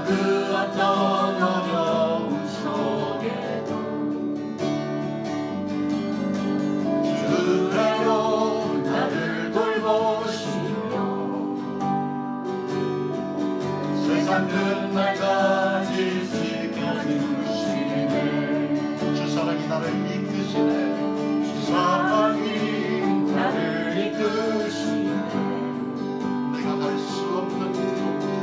그 어떤 어려움 속에도 주께로 나를 돌보시며 세상 끝날까지 지켜주시네. 주 사랑이 나를 이끄시네. 주 사랑이 나를 이끄시네. 내가 갈 수 없는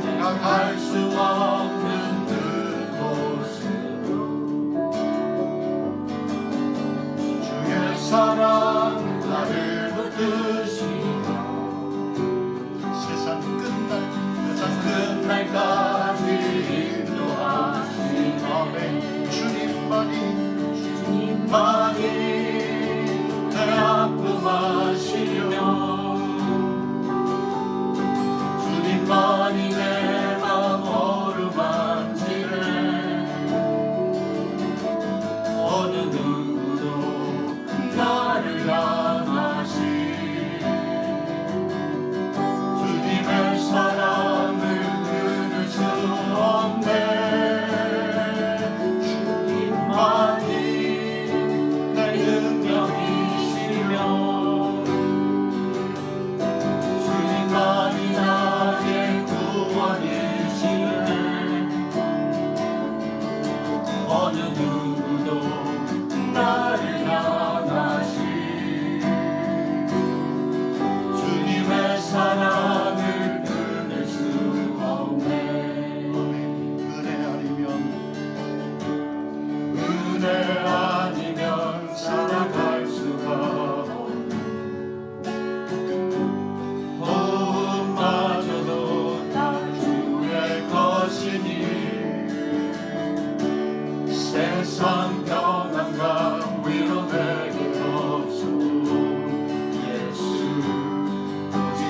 내가 갈 수 없는 그곳으로 주의 사랑 나를 붙드시며 세상 끝날까지 인도하시네. 아멘. 주님만이 내 아픔 아시며 주님만이 내 맘 어루만지네. 어느 누구도 나를 안하시. 주님의 사랑을 끊을 수 없네. 주님만이 내 능력이시며 주님만이 나의 구원이시네. 어느 누구도 나를 안하시. 주님의 사랑을 끊을 수 없네. 은혜 아니면 살아갈 수가 없네. 호흡마저도 다 주의 것이니 세상 평안과 위로 내게 없소. 예수 오직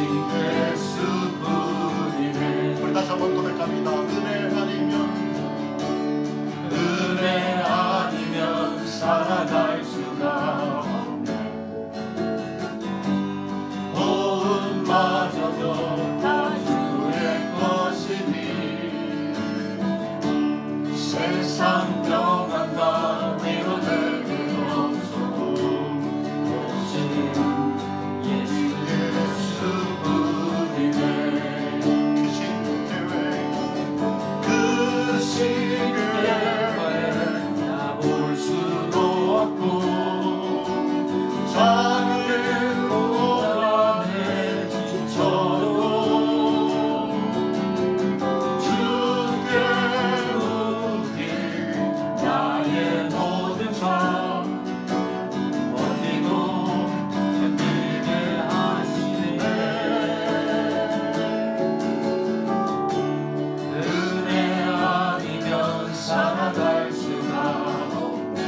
예수뿐이네. 우리 다시 한번 고백합니다. 은혜 아니면 살아갈 수가 없네. 호흡마저도 다 주의 것이니 세상 평안과 위로 내게 없소. 예수뿐이네. 그 시계에 나 볼 수도 없고 작은 못 안에 지쳐도 주께 묻기 나의 모든 삶 버티고 견디게 하시네. 은혜 아니면 살아갈 수가 없네.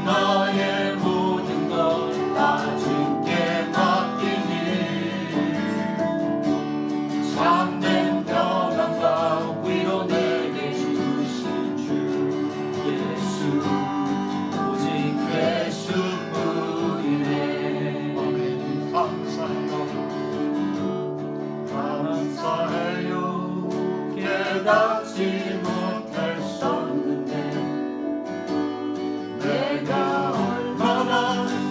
나의 모든 것 다 주께 맡기니 참된 평안과 위로 내게 주신 주 예수 오직 예수뿐이네. 아멘. 감사해요. 깨닫지 못했었는데 내가 얼마나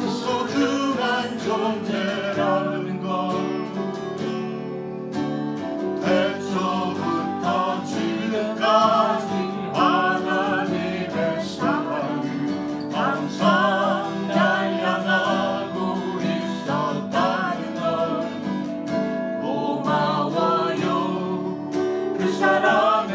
소중한 존재라는 걸 태초부터 지금까지 하나님의 사랑이 항상 날 향하고 있었다는 걸 고마워요. 그 사랑에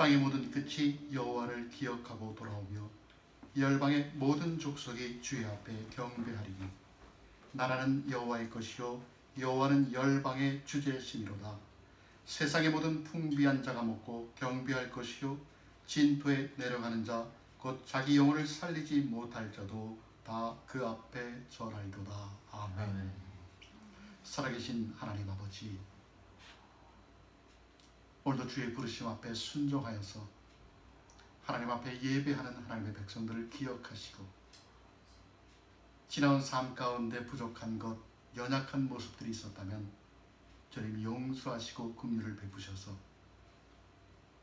땅의 모든 끝이 여호와를 기억하고 돌아오며 열방의 모든 족속이 주의 앞에 경배하리니 나라는 여호와의 것이요 여호와는 열방의 주제심이로다. 세상의 모든 풍비한 자가 먹고 경배할 것이요 진토에 내려가는 자 곧 자기 영혼을 살리지 못할 자도 다 그 앞에 절하리도다. 아멘. 살아계신 하나님 아버지, 오늘도 주의 부르심 앞에 순종하여서 하나님 앞에 예배하는 하나님의 백성들을 기억하시고 지나온 삶 가운데 부족한 것, 연약한 모습들이 있었다면 주님 용서하시고 긍휼을 베푸셔서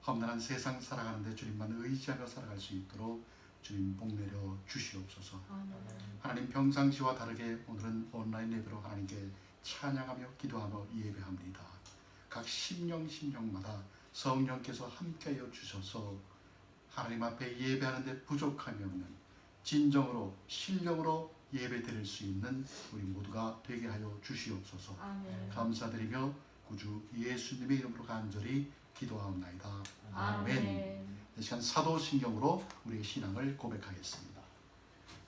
험난한 세상 살아가는데 주님만 의지하며 살아갈 수 있도록 주님 복내려 주시옵소서. 하나님 평상시와 다르게 오늘은 온라인 예배로 하나님께 찬양하며 기도하며 예배합니다. 각 심령마다 성령께서 함께하여 주셔서 하나님 앞에 예배하는데 부족함이 없는 진정으로 신령으로 예배 드릴 수 있는 우리 모두가 되게 하여 주시옵소서. 아멘. 감사드리며 구주 예수님의 이름으로 간절히 기도하옵나이다. 아멘. 아멘. 이 시간 사도신경으로 우리의 신앙을 고백하겠습니다.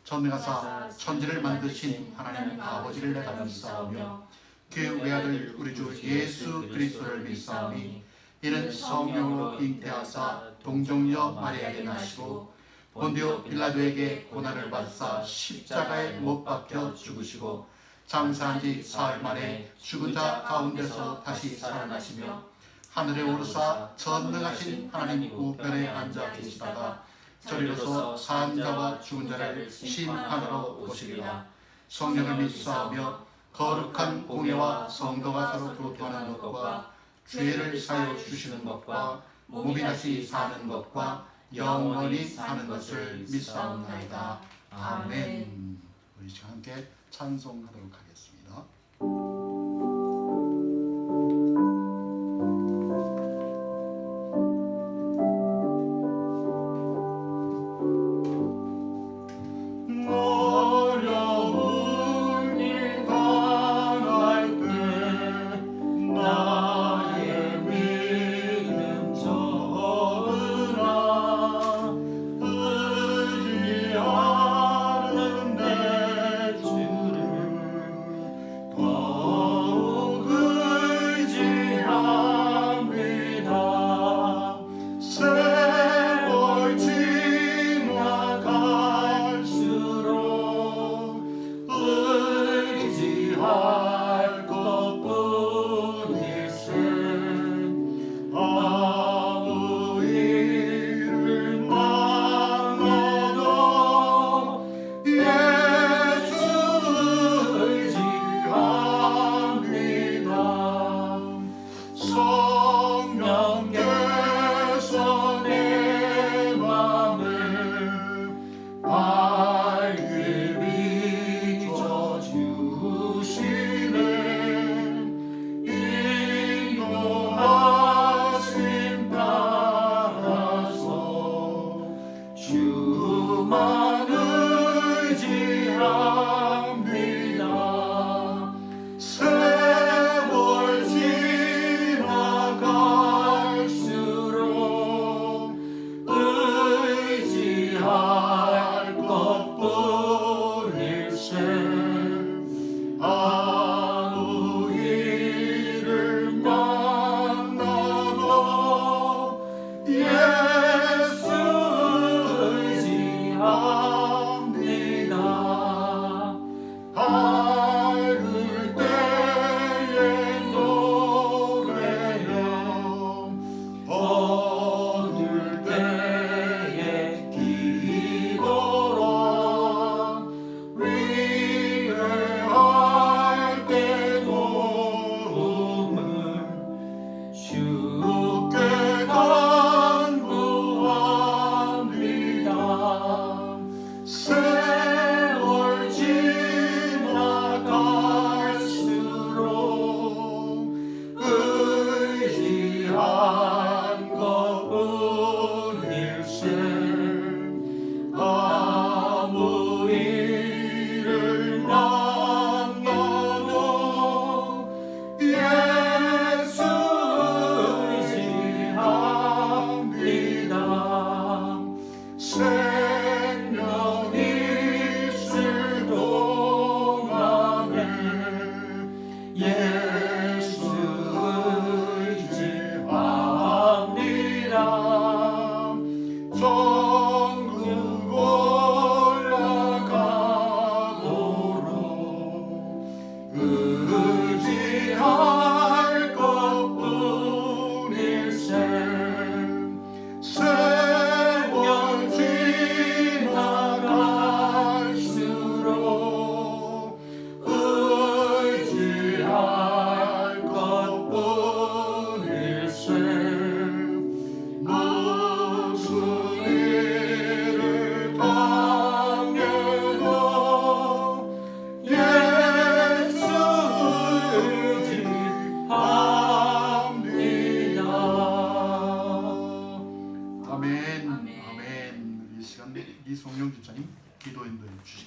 전능하사 천지를 만드신 하나님 아버지를 내가 믿사오며 그 외아들 우리 주 예수 그리스도를 믿사오니 이는 성령으로 잉태하사 동정녀 마리아에게 나시고 본디오 빌라도에게 고난을 받사 십자가에 못 박혀 죽으시고 장사한 지 사흘 만에 죽은 자 가운데서 다시 살아나시며 하늘에 오르사 전능하신 하나님 우편에 앉아 계시다가 저리로서 산 자와 죽은 자를 심판하러 오시리라. 성령을 믿사오며 거룩한 공예와 성도가 서로 교통하는 것과 죄를 사여 주시는 것과 몸이 다시 사는 것과 영원히 사는 것을 믿사옵나이다. 아멘. 우리 시간 함께 찬송하도록 하겠습니다. 어려운 일 당할 때 나의 믿음 저으라. 의지하는 내 주를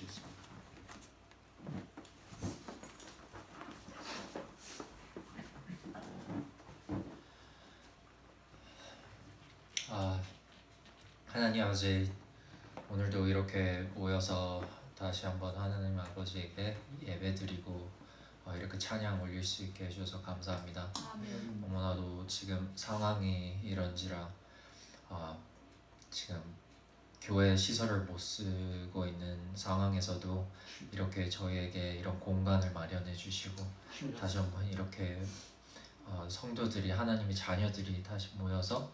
모시겠습니다. 하나님 아버지, 오늘도 이렇게 모여서 다시 한번 하나님 아버지에게 예배드리고 이렇게 찬양 올릴 수 있게 해주셔서 감사합니다. 너무나도 지금 상황이 이런지라 지금 교회 시설을 못 쓰고 있는 상황에서도 이렇게 저희에게 이런 공간을 마련해 주시고 다시 한번 이렇게 성도들이, 하나님의 자녀들이 다시 모여서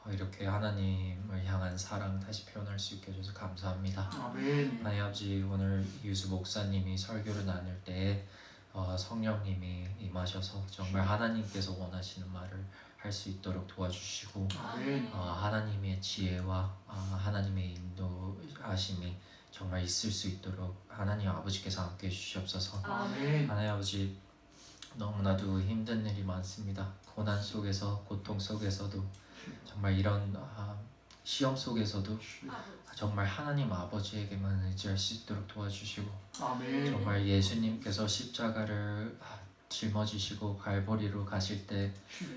이렇게 하나님을 향한 사랑 다시 표현할 수 있게 해줘서 감사합니다. 아멘. 하나님 아버지, 오늘 유수 목사님이 설교를 나눌 때에 성령님이 임하셔서 정말 하나님께서 원하시는 말을 할 수 있도록 도와주시고 아멘. 하나님의 지혜와 하나님의 인도하심이 정말 있을 수 있도록 하나님 아버지께서 함께 해주시옵소서. 아멘. 하나님 아버지, 너무나도 힘든 일이 많습니다. 고난 속에서, 고통 속에서도, 정말 이런 시험 속에서도 정말 하나님 아버지에게만 의지할 수 있도록 도와주시고 아멘. 정말 예수님께서 십자가를 짊어지시고 갈보리로 가실 때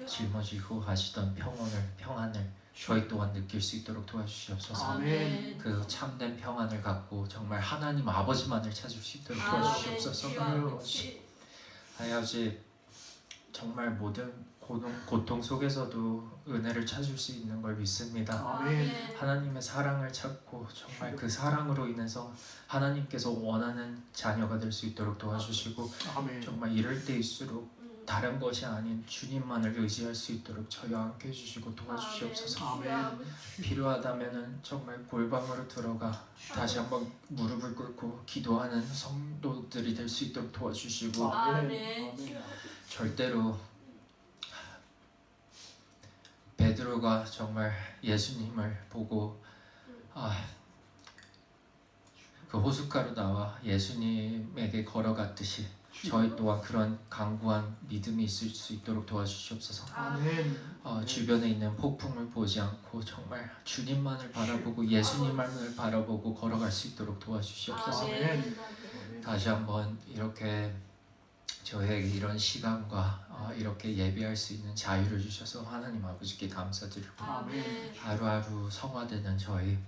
짊어지고 하시던 평안을 저희 또한 느낄 수 있도록 도와주시옵소서. 아멘. 그 참된 평안을 갖고 정말 하나님 아버지만을 찾을 수 있도록 도와주시옵소서. 하나님 아버지, 정말 모든 고통 속에서도 은혜를 찾을 수 있는 걸 믿습니다. 아멘. 하나님의 사랑을 찾고 정말 그 사랑으로 인해서 하나님께서 원하는 자녀가 될 수 있도록 도와주시고 아멘. 정말 이럴 때일수록 다른 것이 아닌 주님만을 의지할 수 있도록 저희와 함께 해주시고 도와주시옵소서. 아멘. 필요하다면은 정말 골방으로 들어가 다시 한번 무릎을 꿇고 기도하는 성도들이 될 수 있도록 도와주시고 아멘. 절대로 베드로가 정말 예수님을 보고 그 호숫가로 나와 예수님에게 걸어갔듯이 저희 또한 그런 강구한 믿음이 있을 수 있도록 도와주시옵소서. 아멘. 주변에 있는 폭풍을 보지 않고 정말 주님만을 바라보고 예수님만을 바라보고 걸어갈 수 있도록 도와주시옵소서. 아멘. 다시 한번 이렇게 저에게 이런 시간과 이렇게 예배할 수 있는 자유를 주셔서 하나님 아버지께 감사드리고 아멘. 하루하루 성화되는 저희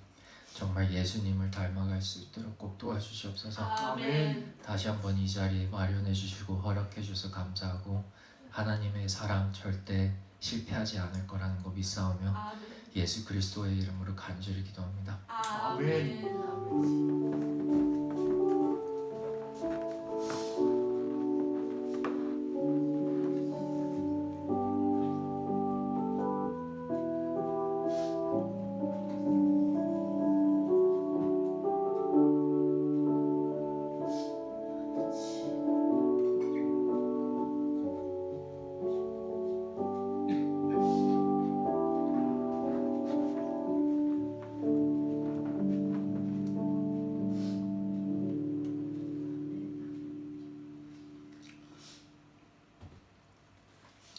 정말 예수님을 닮아갈 수 있도록 꼭 도와주시옵소서. 아멘. 다시 한번 이 자리 마련해 주시고 허락해 주셔서 감사하고 하나님의 사랑 절대 실패하지 않을 거라는 거 믿사오며 예수 그리스도의 이름으로 간절히 기도합니다. 아멘.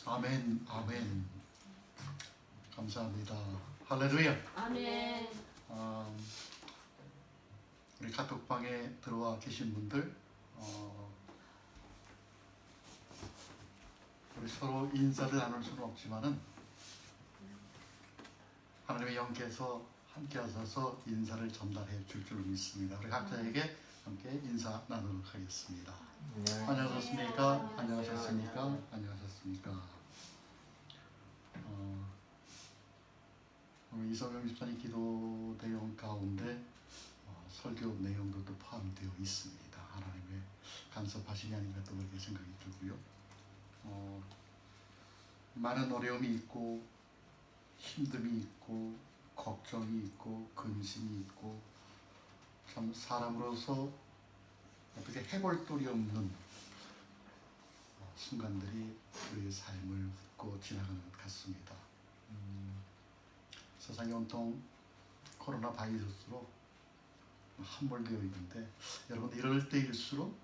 아멘. 아멘. 감사합니다. 할렐루야. 아멘. 우리 카톡방에 들어와 계신 분들 우리 서로 인사를 나눌 수는 없지만은 하나님의 영께서 함께 하셔서 인사를 전달해 줄 줄 믿습니다. 우리 각자에게 함께 인사 나누도록 하겠습니다. 안녕하셨습니까? 안녕하셨습니까? 안녕하셨습니까? 오늘 이성영 집사님 기도 내용 가운데 설교 내용도 또 포함되어 있습니다. 하나님의 간섭하심이 아닌가 또 그렇게 생각이 들고요. 많은 어려움이 있고 힘듦이 있고 걱정이 있고 근심이 있고 참 사람으로서 어떻게 해볼 돌이 없는 순간들이 우리의 삶을 훑고 지나가는 것 같습니다. 세상이 온통 코로나 바이러스로 함몰되어 있는데 여러분 이럴 때일수록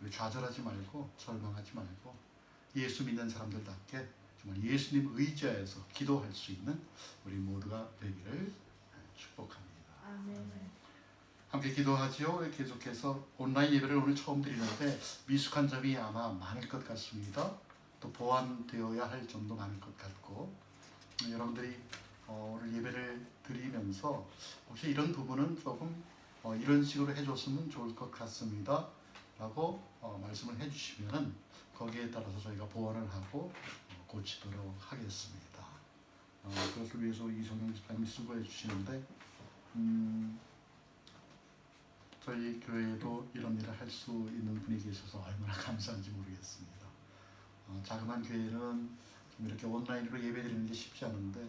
우리 좌절하지 말고 절망하지 말고 예수 믿는 사람들답게 정말 예수님 의지하여서 기도할 수 있는 우리 모두가 되기를 축복합니다. 아멘. 함께 기도하지요. 계속해서 온라인 예배를 오늘 처음 드리는데 미숙한 점이 아마 많을 것 같습니다. 또 보완되어야 할 점도 많을 것 같고 여러분들이 오늘 예배를 드리면서 혹시 이런 부분은 조금 이런 식으로 해줬으면 좋을 것 같습니다 라고 말씀을 해주시면 거기에 따라서 저희가 보완을 하고 고치도록 하겠습니다. 그것을 위해서 이성영 집사님이 수고해 주시는데 저희 교회에도 이런 일을 할 수 있는 분이 계셔서 얼마나 감사한지 모르겠습니다. 자그마한 교회는 좀 이렇게 온라인으로 예배드리는 게 쉽지 않은데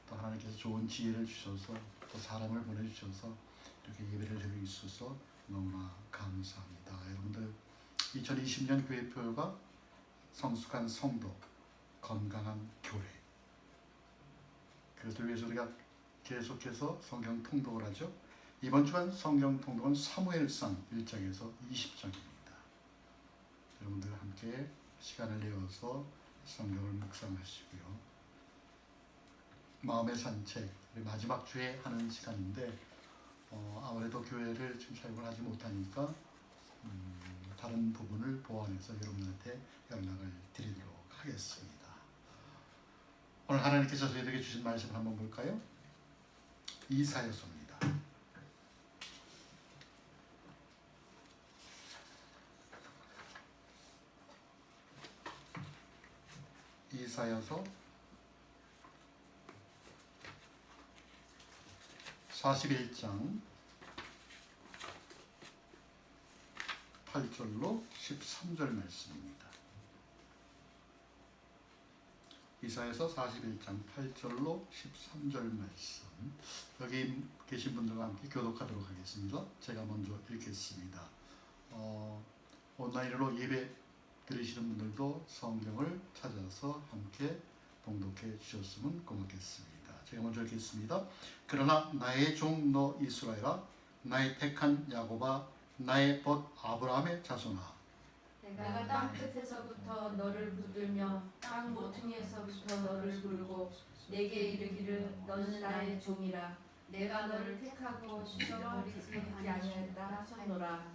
또 하나님께서 좋은 지혜를 주셔서 또 사람을 보내주셔서 이렇게 예배를 드리고 있어서 너무나 감사합니다. 여러분들 2020년 교회표가 성숙한 성도, 건강한 교회, 그것을 위해서 우리가 계속해서 성경 통독을 하죠. 이번 주간 성경 통독은 사무엘상 1장에서 20장입니다. 여러분들 함께 시간을 내어서 성경을 묵상하시고요. 마음의 산책, 우리 마지막 주에 하는 시간인데 아무래도 교회를 지금 사용을 하지 못하니까 다른 부분을 보완해서 여러분한테 연락을 드리도록 하겠습니다. 오늘 하나님께서 저희에게 주신 말씀을 한번 볼까요? 이사야서입니다. 이사야서 41장 8절로 13절 말씀입니다. 이사야서 41장 8절로 13절 말씀, 여기 계신 분들과 함께 교독하도록 하겠습니다. 제가 먼저 읽겠습니다. 온라인으로 예배 들으시는 분들도 성경을 찾아서 함께 봉독해 주셨으면 고맙겠습니다. 제가 먼저 읽겠습니다. 그러나 나의 종 너 이스라엘아, 나의 택한 야곱아, 나의 벗 아브라함의 자손아, 내가 땅 끝에서부터 너를 붙들며 땅 모퉁이에서부터 너를 부르고 내게 이르기를 너는 나의 종이라. 내가 너를 택하고 씻어버리지 아니하였다 하노라.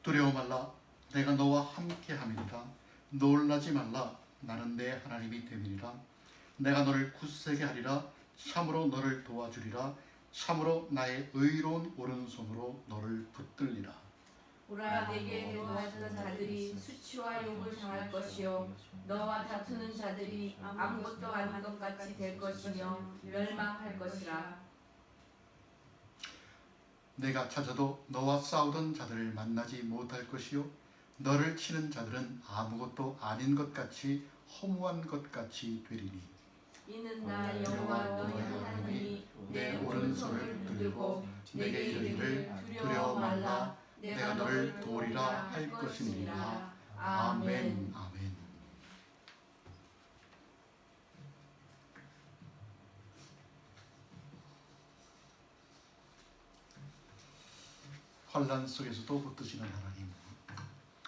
두려워 말라, 내가 너와 함께함이니라. 놀라지 말라, 나는 내 하나님이 됨이니라. 내가 너를 굳세게 하리라. 참으로 너를 도와주리라. 참으로 나의 의로운 오른손으로 너를 붙들리라. 오라, 내게 도와주는 자들이 수치와 욕을 당할 것이요 너와 다투는 자들이 아무것도 아닌 것 같이 될 것이며 멸망할 것이라. 내가 찾아도 너와 싸우던 자들을 만나지 못할 것이요 너를 치는 자들은 아무것도 아닌 것 같이 허무한 것 같이 되리니 이는 나 여호와 너희 하나님이 내 오른손을 붙들고 내게 이르기를 두려워 말라. 내가 너를 도우리라 할 것이니라. 아멘. 아멘. 환란 속에서도 붙드시는 하나님,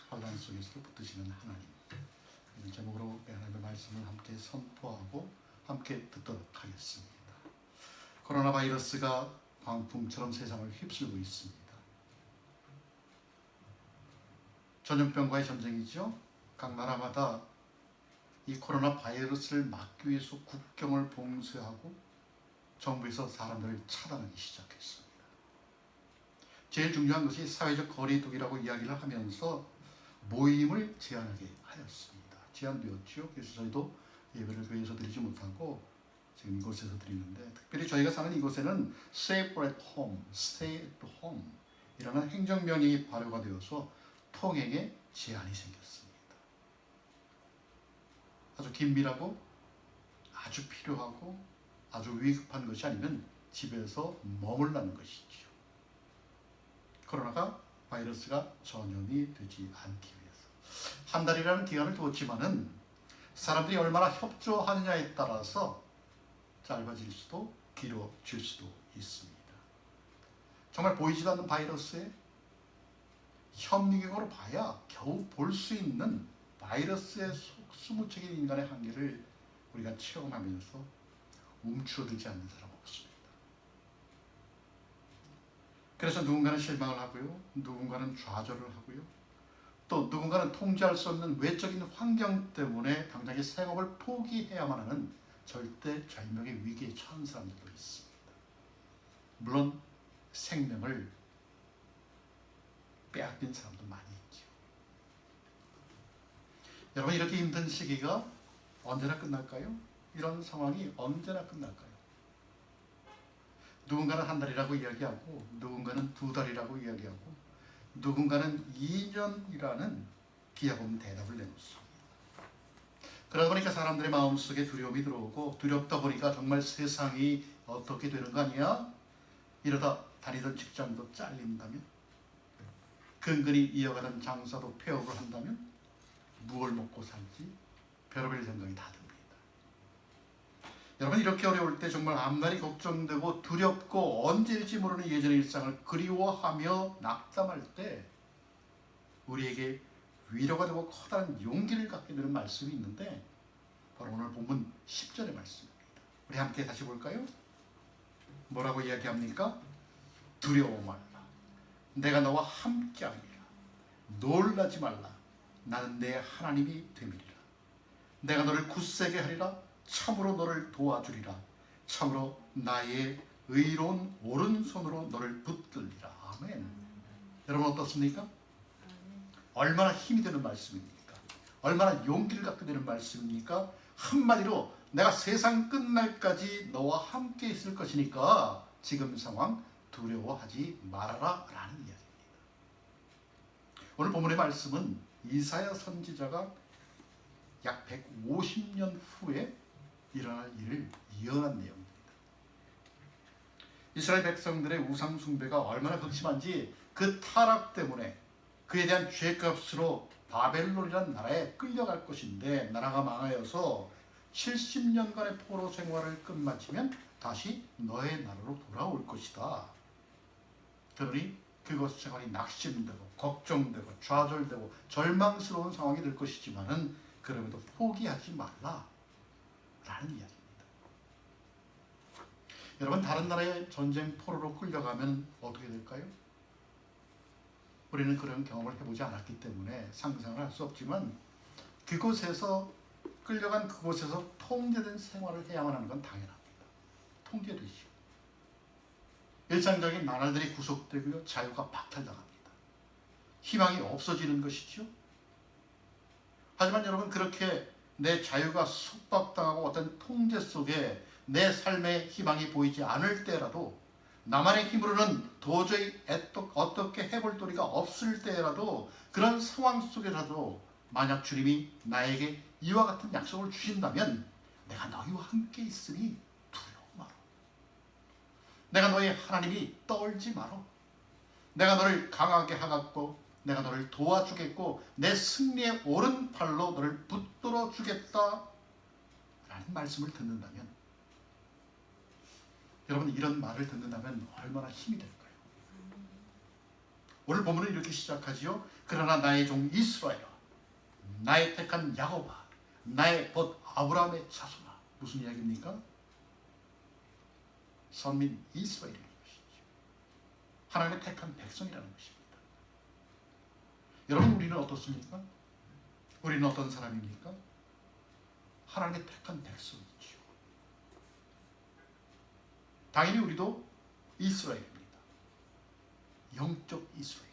환란 속에서도 붙드시는 하나님, 이런 제목으로 하나님의 말씀을 함께 선포하고 함께 듣도록 하겠습니다. 코로나 바이러스가 광풍처럼 세상을 휩쓸고 있습니다. 전염병과의 전쟁이죠. 각 나라마다 이 코로나 바이러스를 막기 위해서 국경을 봉쇄하고 정부에서 사람들을 차단하기 시작했습니다. 제일 중요한 것이 사회적 거리두기라고 이야기를 하면서 모임을 제한하게 하였습니다. 제한되었죠. 그래서 저희도 예배를 교회에서 드리지 못하고 지금 이곳에서 드리는데, 특별히 저희가 사는 이곳에는 Safe at Home, Stay at Home 이라는 행정명령이 발효가 되어서 통행에 제한이 생겼습니다. 아주 긴밀하고 아주 필요하고 아주 위급한 것이 아니면 집에서 머물라는 것이죠. 코로나가 바이러스가 전염이 되지 않기 위해서 한 달이라는 기간을 두었지만은 사람들이 얼마나 협조하느냐에 따라서 짧아질 수도 길어질 수도 있습니다. 정말 보이지도 않는 바이러스에 현미경으로 봐야 겨우 볼 수 있는 바이러스의 속수무책인 인간의 한계를 우리가 체험하면서 움츠러들지 않는 사람 없습니다. 그래서 누군가는 실망을 하고요, 누군가는 좌절을 하고요, 또 누군가는 통제할 수 없는 외적인 환경 때문에 당장의 생업을 포기해야만 하는 절대절명의 위기에 처한 사람들도 있습니다. 물론 생명을 빼앗긴 사람도 많이 있죠. 여러분, 이렇게 힘든 시기가 언제나 끝날까요? 이런 상황이 언제나 끝날까요? 누군가는 한 달이라고 이야기하고, 누군가는 두 달이라고 이야기하고, 누군가는 2년이라는 기약없는 대답을 내놓습니다. 그러다 보니까 사람들의 마음속에 두려움이 들어오고, 두렵다 보니까 정말 세상이 어떻게 되는 거 아니야? 이러다 다니던 직장도 잘린다면, 근근히 이어가던 장사도 폐업을 한다면 무엇을 먹고 살지 별의별 생각이 다 듭니다. 여러분, 이렇게 어려울 때 정말 앞날이 걱정되고 두렵고 언제일지 모르는 예전의 일상을 그리워하며 낙담할 때 우리에게 위로가 되고 커다란 용기를 갖게 되는 말씀이 있는데, 바로 오늘 본문 10절의 말씀입니다. 우리 함께 다시 볼까요? 뭐라고 이야기합니까? 두려워 말라. 내가 너와 함께하리라. 놀라지 말라. 나는 내 하나님이 됨이리라. 내가 너를 굳세게 하리라. 참으로 너를 도와주리라. 참으로 나의 의로운 오른손으로 너를 붙들리라. 아멘. 여러분, 어떻습니까? 얼마나 힘이 되는 말씀입니까? 얼마나 용기를 갖게 되는 말씀입니까? 한마디로 내가 세상 끝날까지 너와 함께 있을 것이니까 지금 상황 두려워하지 말아라 라는 이야기입니다. 오늘 본문의 말씀은 이사야 선지자가 약 150년 후에 일어날 일을 예언한 내용입니다. 이스라엘 백성들의 우상 숭배가 얼마나 극심한지 그 타락 때문에 그에 대한 죄값으로 바벨론이라는 나라에 끌려갈 것인데, 나라가 망하여서 70년간의 포로 생활을 끝마치면 다시 너의 나라로 돌아올 것이다. 그러니 그곳 생활이 낙심되고 걱정되고 좌절되고 절망스러운 상황이 될 것이지만은 그럼에도 포기하지 말라 라는 이야기입니다. 여러분, 다른 나라의 전쟁 포로로 끌려가면 어떻게 될까요? 우리는 그런 경험을 해보지 않았기 때문에 상상을 할 수 없지만, 그곳에서 끌려간 그곳에서 통제된 생활을 해야만 하는 건 당연합니다. 통제되시오. 일상적인 나날들이 구속되고요, 자유가 박탈당합니다. 희망이 없어지는 것이죠. 하지만 여러분, 그렇게 내 자유가 속박당하고 어떤 통제 속에 내 삶의 희망이 보이지 않을 때라도, 나만의 힘으로는 도저히 어떻게 해볼 도리가 없을 때라도, 그런 상황 속에라도 만약 주님이 나에게 이와 같은 약속을 주신다면, 내가 너희와 함께 있으니 두려워 마라. 내가 너의 하나님이 떨지 마라. 내가 너를 강하게 하겠고 내가 너를 도와주겠고 내 승리의 오른팔로 너를 붙들어 주겠다 라는 말씀을 듣는다면, 여러분, 이런 말을 듣는다면 얼마나 힘이 될까요? 오늘 본문은 이렇게 시작하지요. 그러나 나의 종 이스라엘아, 나의 택한 야곱아, 나의 벗 아브라함의 자손아. 무슨 이야기입니까? 선민 이스라엘이라는 것이죠. 하나님의 택한 백성이라는 것입니다. 여러분, 우리는 어떻습니까? 우리는 어떤 사람입니까? 하나님의 택한 백성이죠. 당연히 우리도 이스라엘입니다. 영적 이스라엘.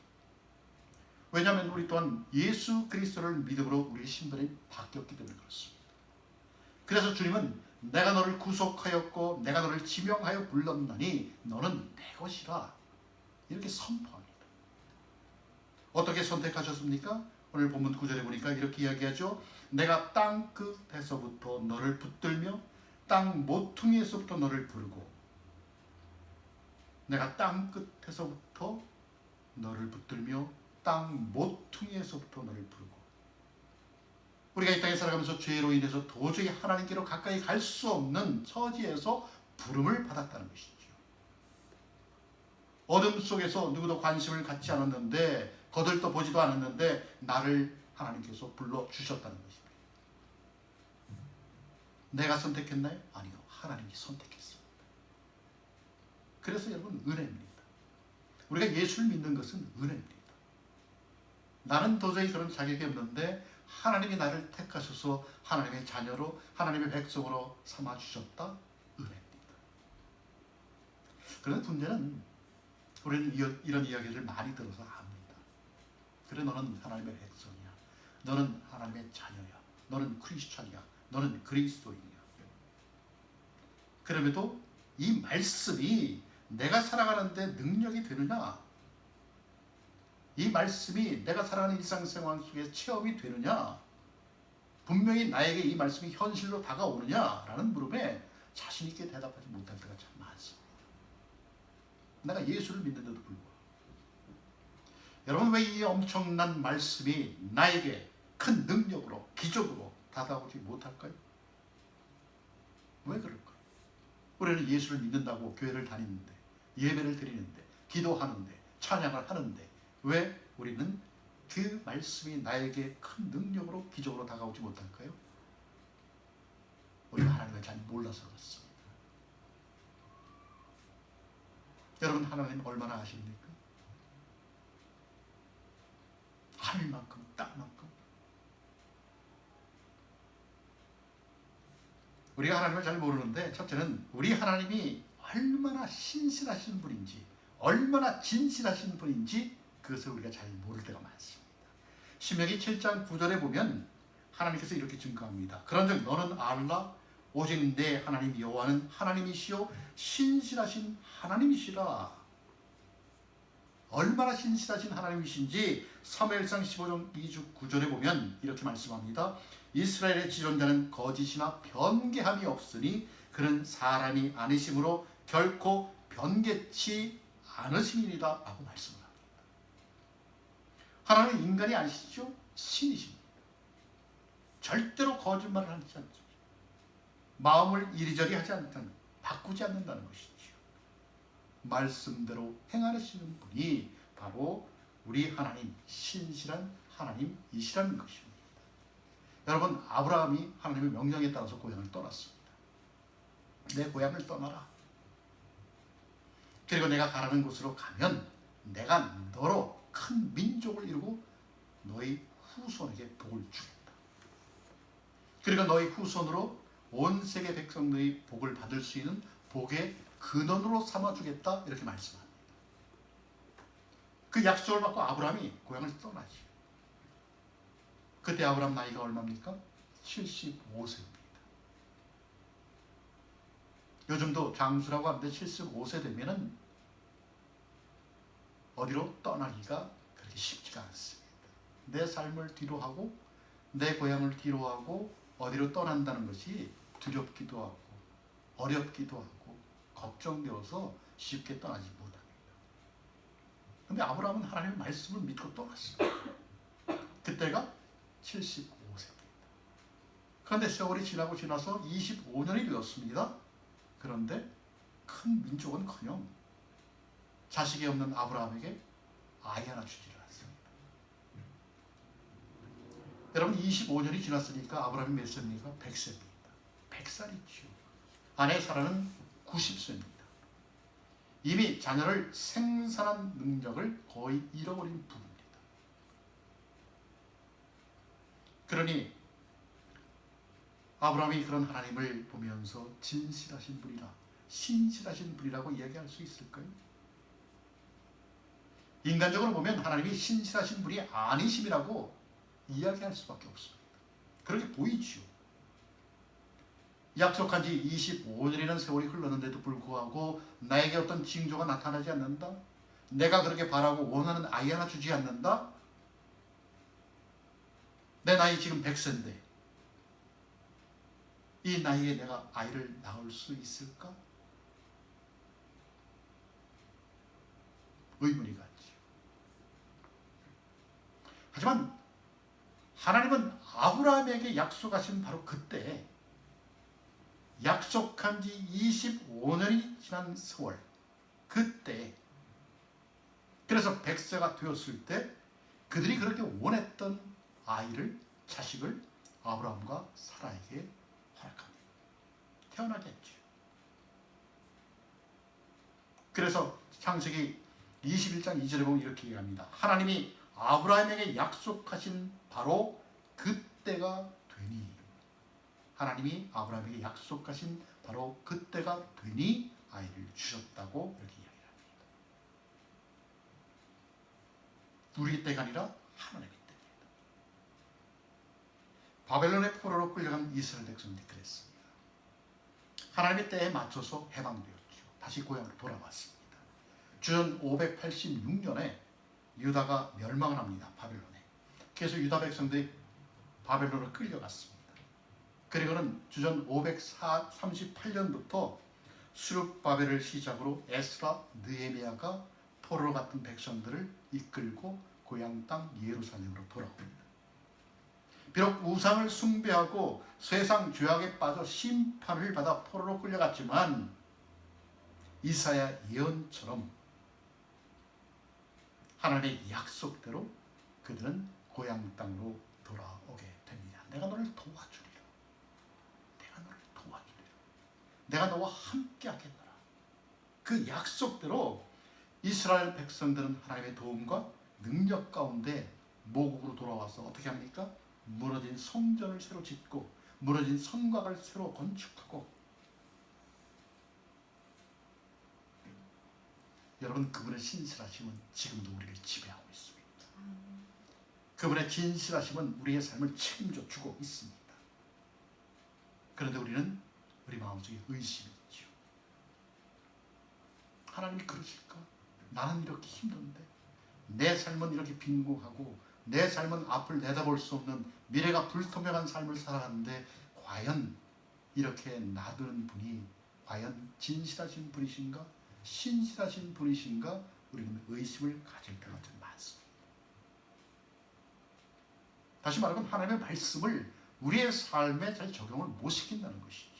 왜냐하면 우리 또한 예수 그리스도를 믿음으로 우리의 신분이 바뀌었기 때문에 그렇습니다. 그래서 주님은 내가 너를 구속하였고 내가 너를 지명하여 불렀나니 너는 내 것이라 이렇게 선포합니다. 어떻게 선택하셨습니까? 오늘 본문 9절에 보니까 이렇게 이야기하죠. 내가 땅 끝에서부터 너를 붙들며 땅 모퉁이에서부터 너를 부르고, 내가 땅 끝에서부터 너를 붙들며 땅 모퉁이에서부터 너를 부르고. 우리가 이 땅에 살아가면서 죄로 인해서 도저히 하나님께로 가까이 갈 수 없는 처지에서 부름을 받았다는 것이죠. 어둠 속에서 누구도 관심을 갖지 않았는데, 거들떠 보지도 않았는데 나를 하나님께서 불러주셨다는 것입니다. 내가 선택했나요? 아니요, 하나님이 선택했습니다. 그래서 여러분, 은혜입니다. 우리가 예수를 믿는 것은 은혜입니다. 나는 도저히 그런 자격이 없는데 하나님이 나를 택하셔서 하나님의 자녀로 하나님의 백성으로 삼아주셨다. 은혜입니다. 그런데 문제는 우리는 이런 이야기를 많이 들어서 압니다. 그래 너는 하나님의 백성이야. 너는 하나님의 자녀야. 너는 크리스찬이야. 너는 그리스도인이야. 그럼에도 이 말씀이 내가 살아가는데 능력이 되느냐? 이 말씀이 내가 살아가는 일상생활 속에 체험이 되느냐? 분명히 나에게 이 말씀이 현실로 다가오느냐라는 물음에 자신 있게 대답하지 못할 때가 참 많습니다. 내가 예수를 믿는데도 불구하고 여러분 왜 이 엄청난 말씀이 나에게 큰 능력으로 기적으로 다가오지 못할까요? 왜 그럴까요? 우리는 예수를 믿는다고 교회를 다니는데 예배를 드리는데 기도하는데 찬양을 하는데 왜 우리는 그 말씀이 나에게 큰 능력으로 기적으로 다가오지 못할까요? 우리가 하나님을 잘 몰라서 그렇습니다. 여러분 하나님 얼마나 아십니까? 하늘만큼 땅만큼 우리가 하나님을 잘 모르는데 첫째는 우리 하나님이 얼마나 신실하신 분인지 얼마나 진실하신 분인지 그것을 우리가 잘 모를 때가 많습니다. 신명기 7장 9절에 보면 하나님께서 이렇게 증거합니다. 그런즉 너는 알라 오직 내 하나님 여호와는 하나님이시요 신실하신 하나님이시라. 얼마나 신실하신 하나님이신지 사무엘상 15장 9절에 보면 이렇게 말씀합니다. 이스라엘의 지존자는 거짓이나 변개함이 없으니 그는 사람이 아니심으로 결코 변개치 않으심이니라 라고 말씀을 합니다. 하나님은 인간이 아니시죠? 신이십니다. 절대로 거짓말을 하지 않습니다. 마음을 이리저리 하지 않다는, 바꾸지 않는다는 것이죠. 말씀대로 행하시는 분이 바로 우리 하나님, 신실한 하나님이시라는 것입니다. 여러분, 아브라함이 하나님의 명령에 따라서 고향을 떠났습니다. 내 고향을 떠나라. 그리고 내가 가라는 곳으로 가면 내가 너로 큰 민족을 이루고 너희 후손에게 복을 주겠다. 그리고 너희 후손으로 온 세계 백성들이 복을 받을 수 있는 복의 근원으로 삼아주겠다 이렇게 말씀합니다. 그 약속을 받고 아브라함이 고향을 떠나지. 그때 아브라함 나이가 얼마입니까? 75세입니다. 요즘도 장수라고 하는데 75세 되면은 어디로 떠나기가 그렇게 쉽지가 않습니다. 내 삶을 뒤로하고 내 고향을 뒤로하고 어디로 떠난다는 것이 두렵기도 하고 어렵기도 하고 걱정되어서 쉽게 떠나지 못합니다. 그런데 아브라함은 하나님의 말씀을 믿고 떠났습니다. 그때가 75세입니다. 그런데 세월이 지나고 지나서 25년이 되었습니다. 그런데 큰 민족은커녕 자식이 없는 아브라함에게 아이 하나 주지를 않습니다. 여러분 25년이 지났으니까 아브라함이 몇 세입니까? 100세입니다. 100살이죠. 아내 사라는 90세입니다. 이미 자녀를 생산한 능력을 거의 잃어버린 부부입니다. 그러니 아브라함이 그런 하나님을 보면서 진실하신 분이라, 신실하신 분이라고 이야기할 수 있을까요? 인간적으로 보면 하나님이 신실하신 분이 아니심이라고 이야기할 수밖에 없습니다. 그렇게 보이지요. 약속한 지 25년이라는 세월이 흘렀는데도 불구하고 나에게 어떤 징조가 나타나지 않는다? 내가 그렇게 바라고 원하는 아이 하나 주지 않는다? 내 나이 지금 100세인데 이 나이에 내가 아이를 낳을 수 있을까? 의문이 갔지요. 하지만 하나님은 아브라함에게 약속하신 바로 그때 약속한 지 25년이 지난 세월 그때 그래서 100세가 되었을 때 그들이 그렇게 원했던 아이를 자식을 아브라함과 사라에게 허락합니다. 태어나게 했죠. 그래서 창세기 21장 2절에 보면 이렇게 얘기합니다. 하나님이 아브라함에게 약속하신 바로 그때가 되니, 하나님이 아브라함에게 약속하신 바로 그때가 되니 아이를 주셨다고 이렇게 이야기합니다. 우리 때가 아니라 하나님의 때입니다. 바벨론의 포로로 끌려간 이스라엘 백성들이 그랬습니다. 하나님의 때에 맞춰서 해방되었죠. 다시 고향으로 돌아왔습니다. 주전 586년에 유다가 멸망을 합니다. 바벨론에. 그래서 유다 백성들이 바벨론으로 끌려갔습니다. 그리고는 주전 538년부터 수룹바벨을 시작으로 에스라, 느헤미야가 포로로 갔던 백성들을 이끌고 고향 땅 예루살렘으로 돌아옵니다. 비록 우상을 숭배하고 세상 죄악에 빠져 심판을 받아 포로로 끌려갔지만 이사야 예언처럼 하나님의 약속대로 그들은 고향 땅으로 돌아오게 됩니다. 내가 너를 도와주리라. 내가 너를 도와주리라. 내가 너와 함께 하겠노라. 그 약속대로 이스라엘 백성들은 하나님의 도움과 능력 가운데 모국으로 돌아와서 어떻게 합니까? 무너진 성전을 새로 짓고 무너진 성곽을 새로 건축하고, 여러분, 그분의 신실하심은 지금도 우리를 지배하고 있습니다. 그분의 진실하심은 우리의 삶을 책임져 주고 있습니다. 그런데 우리는 우리 마음속에 의심이 있죠. 하나님이 그러실까? 나는 이렇게 힘든데, 내 삶은 이렇게 빈곤하고, 내 삶은 앞을 내다볼 수 없는 미래가 불투명한 삶을 살아가는데 과연 이렇게 놔두는 분이 과연 진실하신 분이신가? 신실하신 분이신가? 우리는 의심을 가질 때가 좀 많습니다. 다시 말하면 하나님의 말씀을 우리의 삶에 잘 적용을 못 시킨다는 것이죠.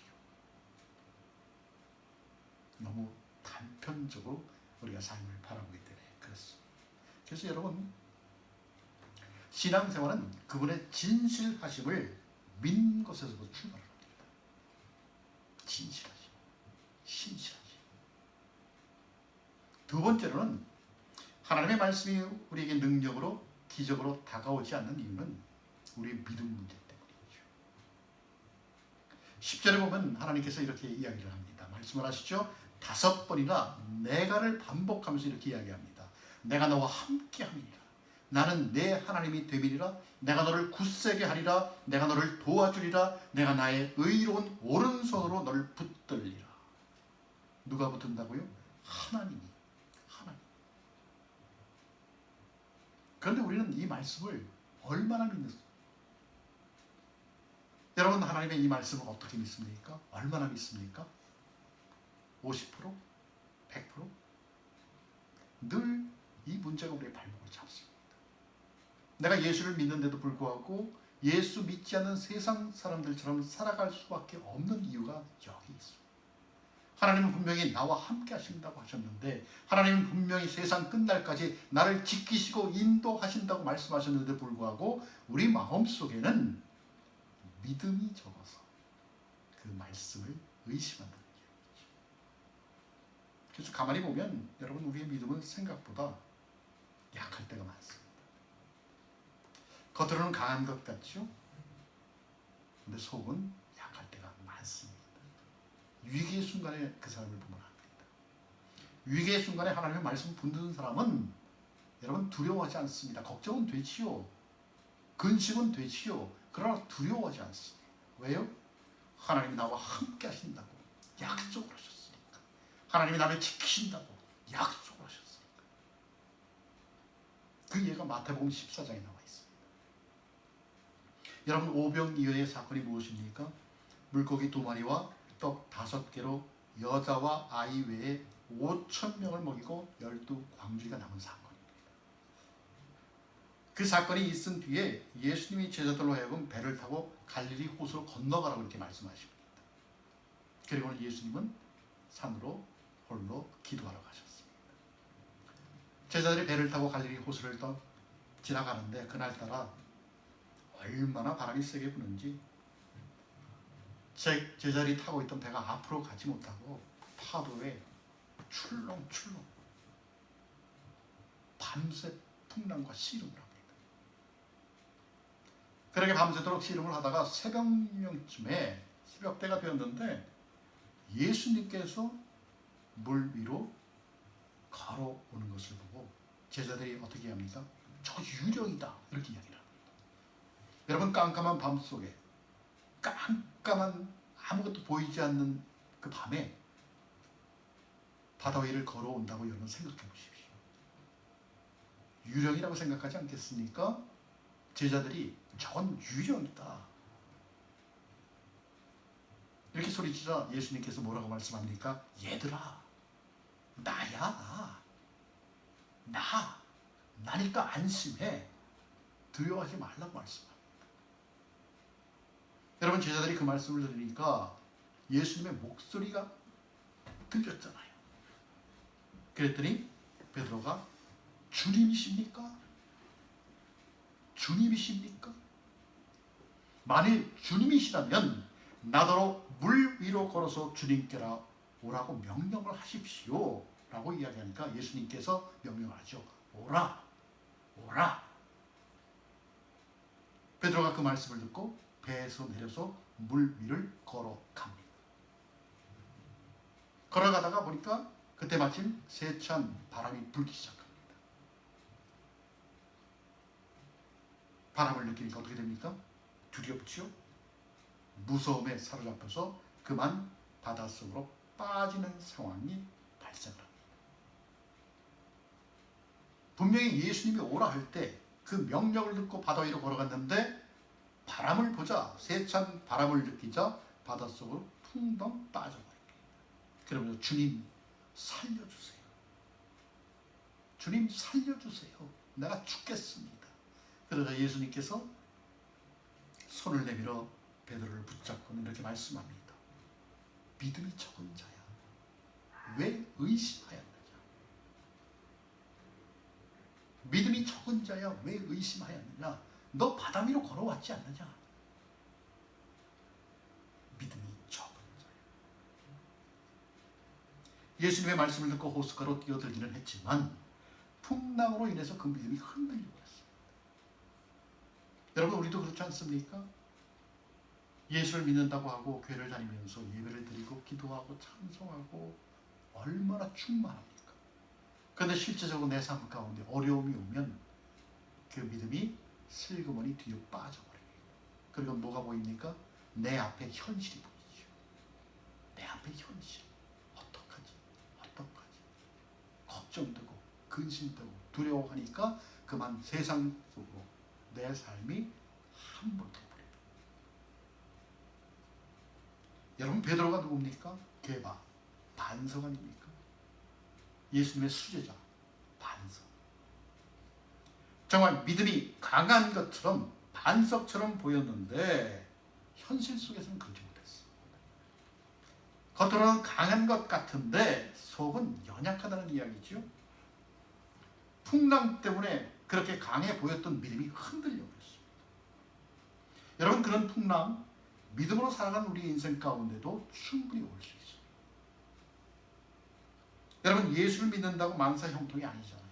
너무 단편적으로 우리가 삶을 바라보기 때문에 그렇습니다. 그래서 여러분, 신앙생활은 그분의 진실하심을 믿는 것에서부터 출발합니다. 진실하심, 신실하심. 두 번째로는 하나님의 말씀이 우리에게 능력으로, 기적으로 다가오지 않는 이유는 우리의 믿음 문제 때문이죠. 10절에 보면 하나님께서 이렇게 이야기를 합니다. 말씀을 하시죠. 5번이나 내가를 반복하면서 이렇게 이야기합니다. 내가 너와 함께 함이니라. 나는 내 하나님이 됨이니라. 내가 너를 굳세게 하리라. 내가 너를 도와주리라. 내가 나의 의로운 오른손으로 너를 붙들리라. 누가 붙든다고요? 하나님이. 하나님. 그런데 우리는 이 말씀을 얼마나 믿습니까? 여러분, 하나님의 이 말씀을 어떻게 믿습니까? 얼마나 믿습니까? 50%? 100%? 늘 이 문제가 우리의 발목을 잡습니다. 내가 예수를 믿는데도 불구하고 예수 믿지 않는 세상 사람들처럼 살아갈 수밖에 없는 이유가 여기 있습니다. 하나님은 분명히 나와 함께 하신다고 하셨는데, 하나님은 분명히 세상 끝날까지 나를 지키시고 인도하신다고 말씀하셨는데 불구하고 우리 마음속에는 믿음이 적어서 그 말씀을 의심한다는 얘기죠. 그래서 가만히 보면 여러분, 우리의 믿음은 생각보다 약할 때가 많습니다. 겉으로는 강한 것 같죠? 근데 속은 약할 때가 많습니다. 위기의 순간에 그 사람을 보면 안 됩니다. 위기의 순간에 하나님의 말씀 붙드는 사람은 여러분 두려워하지 않습니다. 걱정은 되지요. 근심은 되지요. 그러나 두려워하지 않습니다. 왜요? 하나님이 나와 함께 하신다고 약속을 하셨으니까. 하나님이 나를 지키신다고 약속을 하셨으니까. 그 예가 마태복음 14장에 나와 있습니다. 여러분, 오병이어의 사건이 무엇입니까? 물고기 2마리와 떡 5개로 여자와 아이 외에 5,000명을 먹이고 12광주리가 남은 사건입니다. 그 사건이 있은 뒤에 예수님이 제자들로 하여금 배를 타고 갈릴리 호수로 건너가라고 이렇게 말씀하십니다. 그리고는 예수님은 산으로 홀로 기도하러 가셨습니다. 제자들이 배를 타고 갈릴리 호수를 지나가는데 그날따라 얼마나 바람이 세게 부는지 제자들이 타고 있던 배가 앞으로 가지 못하고 파도에 출렁출렁 밤새 풍랑과 씨름을 합니다. 그렇게 밤새도록 씨름을 하다가 새벽녘쯤에 새벽때가 되었는데 예수님께서 물 위로 걸어오는 것을 보고 제자들이 어떻게 합니까? 저 유령이다 이렇게 이야기를 합니다. 여러분, 깜깜한 밤속에 깜깜한 아무것도 보이지 않는 그 밤에 바다 위를 걸어온다고 여러분 생각해 보십시오. 유령이라고 생각하지 않겠습니까? 제자들이 저건 유령이다 이렇게 소리치자 예수님께서 뭐라고 말씀합니까? 얘들아, 나야, 나니까 안심해, 두려워하지 말라고 말씀합니다. 여러분, 제자들이 그 말씀을 들으니까 예수님의 목소리가 들렸잖아요. 그랬더니 베드로가 주님이십니까? 주님이십니까? 만일 주님이시라면 나더러 물 위로 걸어서 주님께라 오라고 명령을 하십시오 라고 이야기하니까 예수님께서 명령하죠. 오라, 오라. 베드로가 그 말씀을 듣고 배에서 내려서 물 위를 걸어갑니다. 걸어가다가 보니까 그때 마침 세찬 바람이 불기 시작합니다. 바람을 느끼니까 어떻게 됩니까? 두렵죠? 무서움에 사로잡혀서 그만 바닷속으로 빠지는 상황이 발생을 합니다. 분명히 예수님이 오라 할 때 그 명령을 듣고 바다 위로 걸어갔는데 바람을 보자, 세찬 바람을 느끼자 바닷속으로 풍덩 빠져버립니다. 그러면서 주님 살려주세요. 주님 살려주세요. 내가 죽겠습니다. 그러자 예수님께서 손을 내밀어 베드로를 붙잡고는 이렇게 말씀합니다. 믿음이 적은 자야, 왜 의심하였느냐? 믿음이 적은 자야, 왜 의심하였느냐? 너 바다 위로 걸어왔지 않느냐? 믿음이 적은 자야. 예수님의 말씀을 듣고 호숫가로 뛰어들기는 했지만 풍랑으로 인해서 그 믿음이 흔들리고 있습니다. 여러분, 우리도 그렇지 않습니까? 예수를 믿는다고 하고 교회를 다니면서 예배를 드리고 기도하고 찬송하고 얼마나 충만합니까? 그런데 실제적으로 내 삶 가운데 어려움이 오면 그 믿음이 슬그머니 뒤로 빠져버립니다. 그리고 뭐가 보입니까? 내 앞에 현실이 보이죠. 내 앞에 현실. 어떡하지? 걱정되고 근심되고 두려워하니까 그만 세상 속으로 내 삶이 함몰돼 버립니다. 여러분, 베드로가 누굽니까? 게바, 반석 아닙니까? 예수님의 수제자, 반석. 정말 믿음이 강한 것처럼 반석처럼 보였는데 현실 속에서는 그렇지 못했습니다. 겉으로는 강한 것 같은데 속은 연약하다는 이야기죠. 풍랑 때문에 그렇게 강해 보였던 믿음이 흔들려 버렸습니다. 여러분, 그런 풍랑, 믿음으로 살아가는 우리 인생 가운데도 충분히 올 수 있습니다. 여러분, 예수를 믿는다고 만사 형통이 아니잖아요.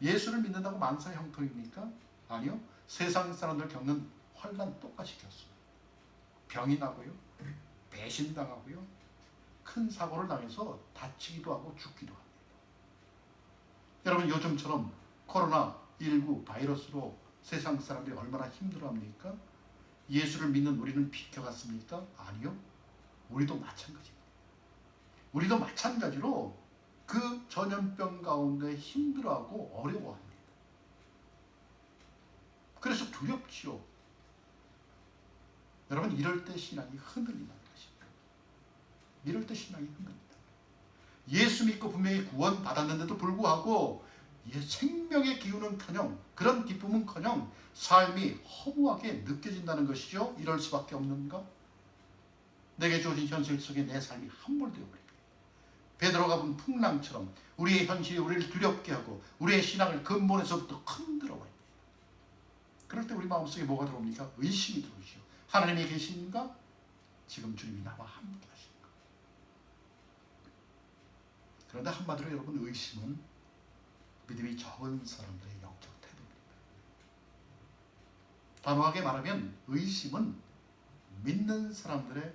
예수를 믿는다고 만사 형통입니까? 아니요. 세상 사람들 겪는 환난 똑같이 겪습니다. 병이 나고요, 배신당하고요, 큰 사고를 당해서 다치기도 하고 죽기도 합니다. 여러분, 요즘처럼 코로나19 바이러스로 세상 사람들이 얼마나 힘들어합니까? 예수를 믿는 우리는 비켜갔습니까? 아니요. 우리도 마찬가지입니다. 우리도 마찬가지로 그 전염병 가운데 힘들어하고 어려워합니다. 그래서 두렵지요. 여러분, 이럴 때 신앙이 흔들린다는 것입니다. 이럴 때 신앙이 흔들린다. 예수 믿고 분명히 구원 받았는데도 불구하고 생명의 기운은커녕, 그런 기쁨은커녕 삶이 허무하게 느껴진다는 것이죠. 이럴 수밖에 없는가? 내게 주어진 현실 속에 내 삶이 함몰되어 버립니다. 베드로가 본 풍랑처럼 우리의 현실이 우리를 두렵게 하고 우리의 신앙을 근본에서부터 흔들어 버립니다. 그럴 때 우리 마음속에 뭐가 들어옵니까? 의심이 들어오죠. 하나님이 계신가? 지금 주님이 나와 함께 하신가? 그런데 한마디로 여러분, 의심은 믿음이 적은 사람들의 영적 태도입니다. 단호하게 말하면 의심은 믿는 사람들의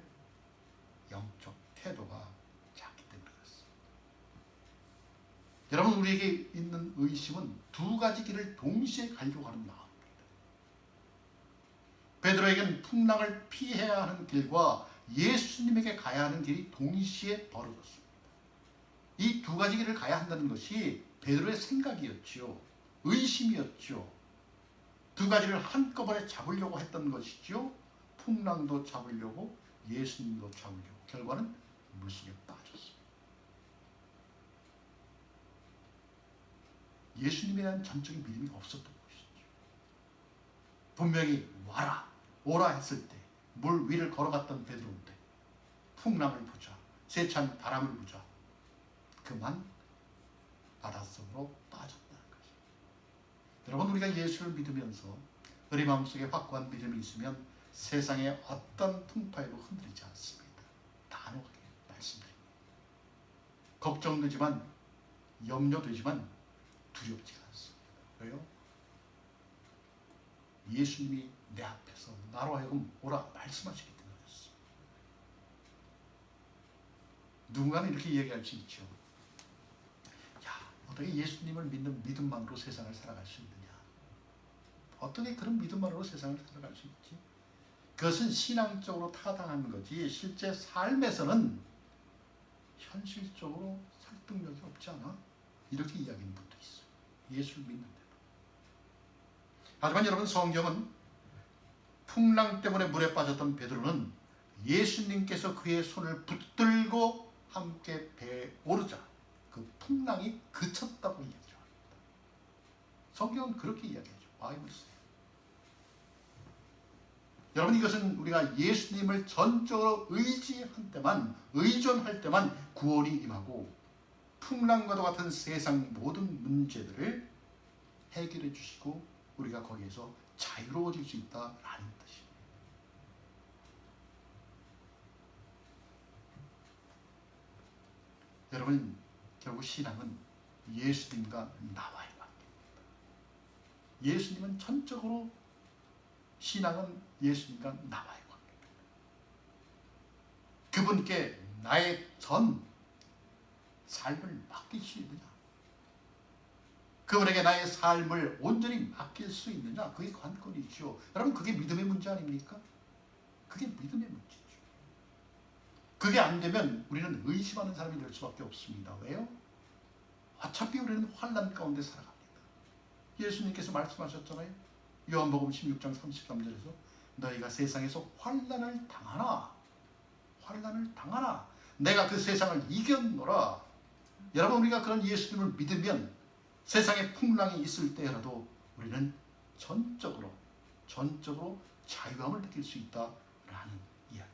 영적 태도가 작기 때문에 그렇습니다. 여러분, 우리에게 있는 의심은 두 가지 길을 동시에 가려고 하는 마음입니다. 베드로에게는 풍랑을 피해야 하는 길과 예수님에게 가야 하는 길이 동시에 벌어졌습니다. 이 두 가지 길을 가야 한다는 것이 베드로의 생각이었지요. 의심이었죠. 두 가지를 한꺼번에 잡으려고 했던 것이죠. 풍랑도 잡으려고 예수님도 잡으려고. 결과는 물속에 빠졌습니다. 예수님에 대한 전적인 믿음이 없었던 것이죠. 분명히 와라, 오라 했을 때 물 위를 걸어갔던 베드로인데 풍랑을 보자, 세찬 바람을 보자, 그만 바닷속으로 빠졌다는 거죠. 여러분, 우리가 예수를 믿으면서 우리 마음속에 확고한 믿음이 있으면 세상의 어떤 풍파에도 흔들리지 않습니다. 단호하게 말씀드립니다. 걱정되지만, 염려되지만 두렵지 않습니다. 왜요? 예수님이 내 앞에서 나로 하여금 오라 말씀하시기 때문이었습니다. 누군가는 이렇게 얘기할 수 있죠. 야, 어떻게 예수님을 믿는 믿음만으로 세상을 살아갈 수 있느냐? 어떻게 그런 믿음만으로 세상을 살아갈 수 있지? 그것은 신앙적으로 타당한 거지 실제 삶에서는 현실적으로 설득력이 없지 않아? 이렇게 이야기하는 분도 있어요. 예수를 믿는데도. 하지만 여러분, 성경은 풍랑 때문에 물에 빠졌던 베드로는 예수님께서 그의 손을 붙들고 함께 배에 오르자 그 풍랑이 그쳤다고 이야기합니다. 성경은 그렇게 이야기하죠. 바이블스에. 여러분, 이것은 우리가 예수님을 전적으로 의지할 때만, 의존할 때만 구원이 임하고 풍랑과도 같은 세상 모든 문제들을 해결해 주시고 우리가 거기에서 자유로워질 수 있다라는 뜻입니다. 여러분, 결국 신앙은 예수님과 나와의 관계입니다. 예수님은 전적으로, 신앙은 예수님과 나와의 관계입니다. 그분께 나의 전 삶을 맡길 수 있느냐? 그분에게 나의 삶을 온전히 맡길 수 있느냐? 그게 관건이죠. 여러분, 그게 믿음의 문제 아닙니까? 그게 믿음의 문제죠. 그게 안 되면 우리는 의심하는 사람이 될 수밖에 없습니다. 왜요? 어차피 우리는 환난 가운데 살아갑니다. 예수님께서 말씀하셨잖아요. 요한복음 16장 33절에서 너희가 세상에서 환난을 당하나, 환난을 당하나 내가 그 세상을 이겼노라. 여러분, 우리가 그런 예수님을 믿으면 세상에 풍랑이 있을 때라도 우리는 전적으로 자유함을 느낄 수 있다라는 이야기.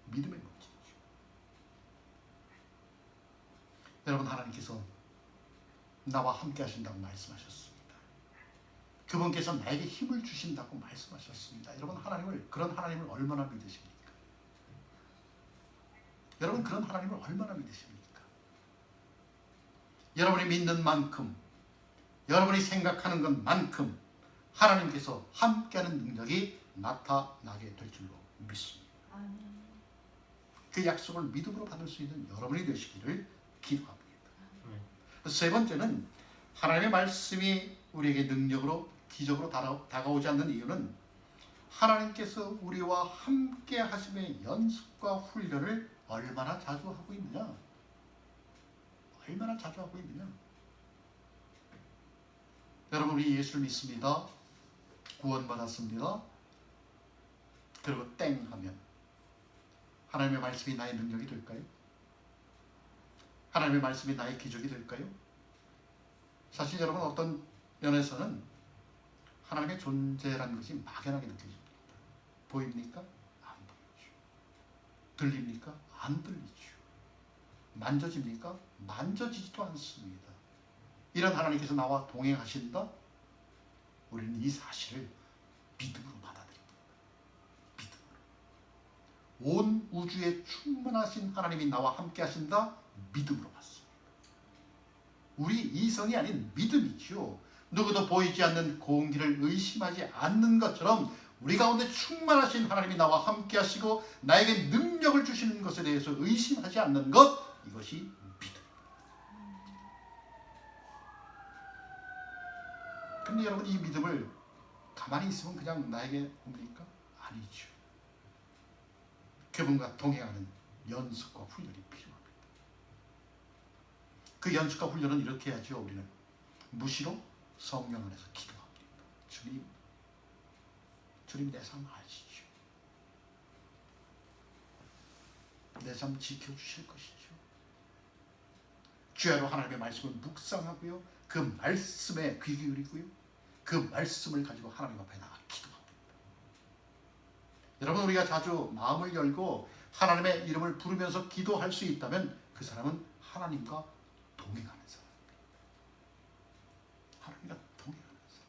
믿음의 문제죠. 여러분, 하나님께서 나와 함께 하신다고 말씀하셨습니다. 그분께서 나에게 힘을 주신다고 말씀하셨습니다. 여러분, 그런 하나님을 얼마나 믿으십니까? 여러분, 그런 하나님을 얼마나 믿으십니까? 여러분이 믿는 만큼, 여러분이 생각하는 것만큼 하나님께서 함께하는 능력이 나타나게 될 줄로 믿습니다. 그 약속을 믿음으로 받을 수 있는 여러분이 되시기를 기도합니다. 세 번째는 하나님의 말씀이 우리에게 능력으로, 기적으로 다가오지 않는 이유는 하나님께서 우리와 함께 하심의 연습과 훈련을 얼마나 자주 하고 있느냐? 얼마나 자주 하고 있느냐? 여러분, 우리 예수를 믿습니다. 구원받았습니다. 그리고 땡 하면 하나님의 말씀이 나의 능력이 될까요? 하나님의 말씀이 나의 기적이 될까요? 사실 여러분, 어떤 면에서는 하나님의 존재라는 것이 막연하게 느껴집니다. 보입니까? 안 보이죠. 들립니까? 안 들리죠. 만져집니까? 만져지지도 않습니다. 이런 하나님께서 나와 동행하신다? 우리는 이 사실을 믿음으로 받아들입니다. 믿음으로. 온 우주에 충만하신 하나님이 나와 함께 하신다? 믿음으로 받습니다. 우리 이성이 아닌 믿음이죠. 누구도 보이지 않는 공기를 의심하지 않는 것처럼 우리 가운데 충만하신 하나님이 나와 함께 하시고 나에게 능력을 주시는 것에 대해서 의심하지 않는 것, 이것이 믿음. 근데 여러분, 이 믿음을 가만히 있으면 그냥 나에게 옵니까? 아니죠. 그분과 동행하는 연습과 훈련이 필요합니다. 그 연습과 훈련은 이렇게 해야죠. 우리는 무시로 성령 안에서 기도합니다. 주님 내 삶 아시죠? 내 삶 지켜주실 것이죠. 주야로 하나님의 말씀을 묵상하고요, 그 말씀에 귀 기울이고요, 그 말씀을 가지고 하나님 앞에 나가 기도합니다. 여러분, 우리가 자주 마음을 열고 하나님의 이름을 부르면서 기도할 수 있다면 그 사람은 하나님과 동행하는 사람입니다. 하나님과 동행하는 사람.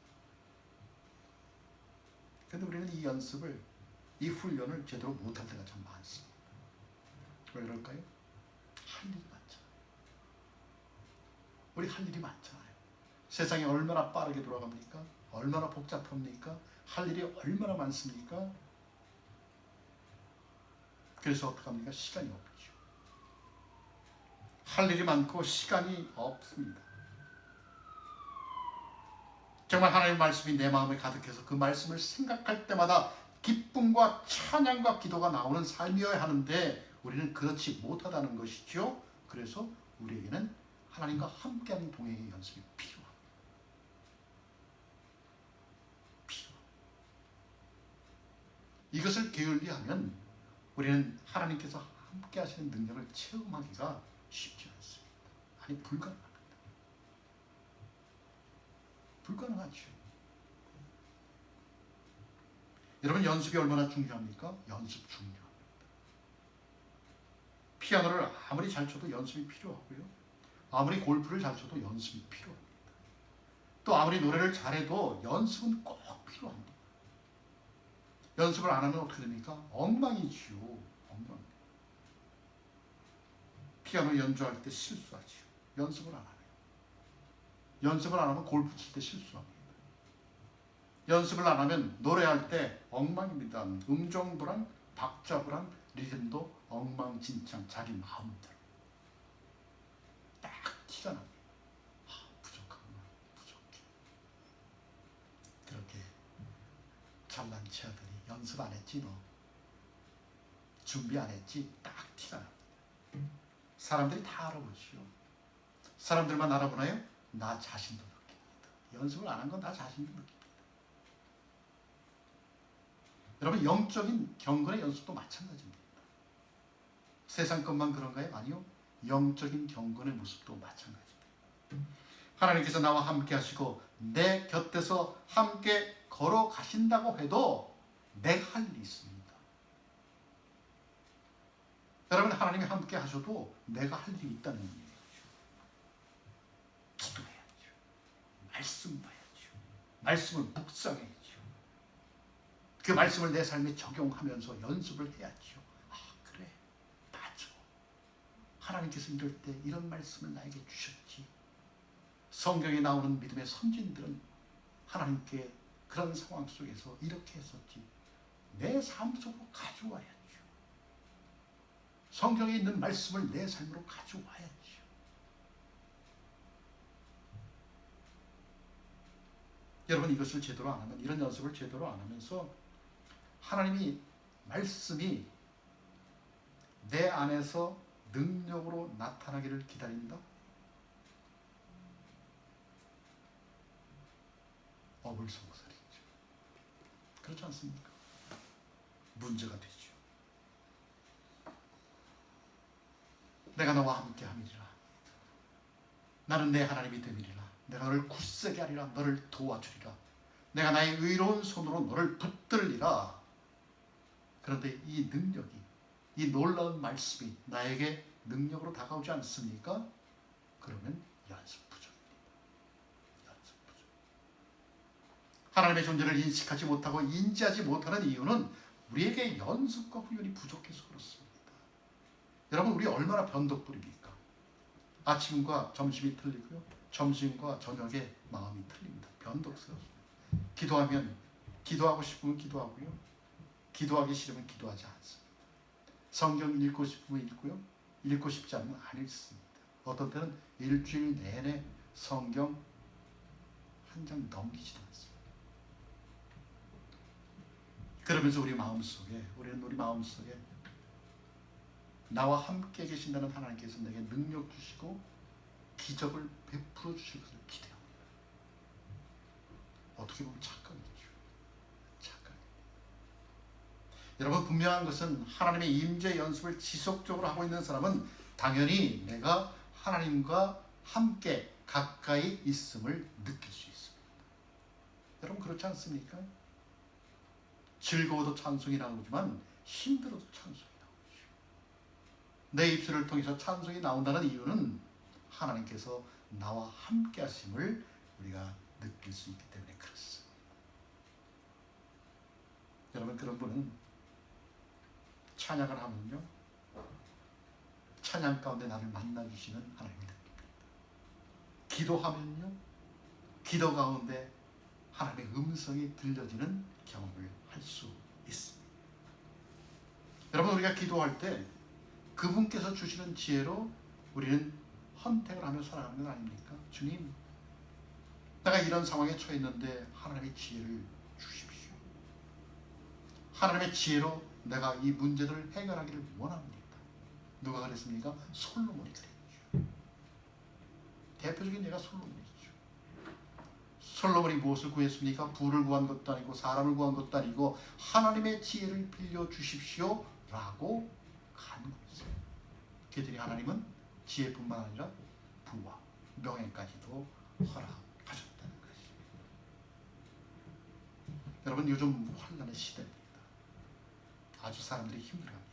그런데 우리는 이 연습을, 이 훈련을 제대로 못할 때가 참 많습니다. 왜 그럴까요? 할 일이 많잖아요. 우리 할 일이 많잖아요. 세상이 얼마나 빠르게 돌아갑니까? 얼마나 복잡합니까? 할 일이 얼마나 많습니까? 그래서 어떡합니까? 시간이 없죠. 할 일이 많고 시간이 없습니다. 정말 하나님의 말씀이 내 마음에 가득해서 그 말씀을 생각할 때마다 기쁨과 찬양과 기도가 나오는 삶이어야 하는데 우리는 그렇지 못하다는 것이죠. 그래서 우리에게는 하나님과 함께하는 동행의 연습이 필요합니다. 이것을 게을리하면 우리는 하나님께서 함께 하시는 능력을 체험하기가 쉽지 않습니다. 아니, 불가능합니다. 불가능하죠. 여러분, 연습이 얼마나 중요합니까? 연습 중요합니다. 피아노를 아무리 잘 쳐도 연습이 필요하고요, 아무리 골프를 잘 쳐도 연습이 필요합니다. 또 아무리 노래를 잘해도 연습은 꼭 필요합니다. 연습을 안 하면 어떻게 됩니까? 엉망이지요. 엉망. 피아노 연주할 때 실수하지요. 연습을 안 하면. 연습을 안 하면 골프 칠 때 실수합니다. 연습을 안 하면 노래할 때 엉망입니다. 음정불안, 박자불안, 리듬도 엉망진창, 자기 마음대로. 딱 티가 납니다. 부족하구나, 부족해. 그렇게 잘난 체하더니 연습 안 했지, 너 준비 안 했지, 딱 티가 납니다. 사람들이 다 알아보지요. 사람들만 알아보나요? 나 자신도 느낍니다. 연습을 안 한 건 나 자신도 느낍니다. 여러분, 영적인 경건의 연습도 마찬가지입니다. 세상 것만 그런가요? 아니요. 영적인 경건의 모습도 마찬가지입니다. 하나님께서 나와 함께 하시고 내 곁에서 함께 걸어가신다고 해도 내가 할 일이 있습니다. 여러분, 하나님이 함께 하셔도 내가 할 일이 있다는 의미예요. 기도해야죠. 말씀 봐야죠. 말씀을 묵상해야죠. 그 말씀을 내 삶에 적용하면서 연습을 해야죠. 아, 그래, 맞아. 하나님께서 이럴 때 이런 말씀을 나에게 주셨지. 성경에 나오는 믿음의 선진들은 하나님께 그런 상황 속에서 이렇게 했었지. 내 삶 속으로 가져와야죠. 성경에 있는 말씀을 내 삶으로 가져와야죠. 여러분, 이것을 제대로 안 하면, 이런 연습을 제대로 안 하면서 하나님이 말씀이 내 안에서 능력으로 나타나기를 기다린다? 어불성설이죠. 그렇지 않습니까? 문제가 되죠. 내가 너와 함께 함이리라. 나는 내 하나님이 됨이리라. 내가 너를 굳세게 하리라. 너를 도와주리라. 내가 나의 의로운 손으로 너를 붙들리라. 그런데 이 능력이, 이 놀라운 말씀이 나에게 능력으로 다가오지 않습니까? 그러면 연습 부족입니다. 연습 부족. 하나님의 존재를 인식하지 못하고 인지하지 못하는 이유는 우리에게 연습과 훈련이 부족해서 그렇습니다. 여러분, 우리 얼마나 변덕불입니까? 아침과 점심이 틀리고요, 점심과 저녁에 마음이 틀립니다. 변덕스럽습니다. 기도하면 기도하고 싶으면 기도하고요. 기도하기 싫으면 기도하지 않습니다. 성경 읽고 싶으면 읽고요. 읽고 싶지 않으면 안 읽습니다. 어떤 때는 일주일 내내 성경 한 장 넘기지도 않습니다. 그러면서 우리는 우리 마음속에 나와 함께 계신다는 하나님께서 내게 능력 주시고 기적을 베풀어 주실 것을 기대합니다. 어떻게 보면 착각이죠. 여러분, 분명한 것은 하나님의 임재 연습을 지속적으로 하고 있는 사람은 당연히 내가 하나님과 함께 가까이 있음을 느낄 수 있습니다. 여러분, 그렇지 않습니까? 즐거워도 찬송이 나오지만 힘들어도 찬송이 나오죠. 내 입술을 통해서 찬송이 나온다는 이유는 하나님께서 나와 함께 하심을 우리가 느낄 수 있기 때문에 그렇습니다. 여러분, 그런 분은 찬양을 하면요, 찬양 가운데 나를 만나주시는 하나님을 느낍니다. 기도하면요, 기도 가운데 하나님의 음성이 들려지는 경험을 할 수 있습니다. 여러분, 우리가 기도할 때 그분께서 주시는 지혜로 우리는 선택을 하며 살아가는 건 아닙니까? 주님, 내가 이런 상황에 처했는데 하나님의 지혜를 주십시오. 하나님의 지혜로 내가 이 문제들을 해결하기를 원합니다. 누가 그랬습니까? 솔로몬이 그랬죠. 대표적인 예가 솔로몬이죠. 솔로몬이 무엇을 구했습니까? 부를 구한 것도 아니고 사람을 구한 것도 아니고 하나님의 지혜를 빌려주십시오 라고 간구했어요. 그들이 하나님은 지혜뿐만 아니라 부와 명예까지도 허락하셨다는 것입니다. 여러분, 요즘 환난의 시대입니다. 아주 사람들이 힘들어합니다.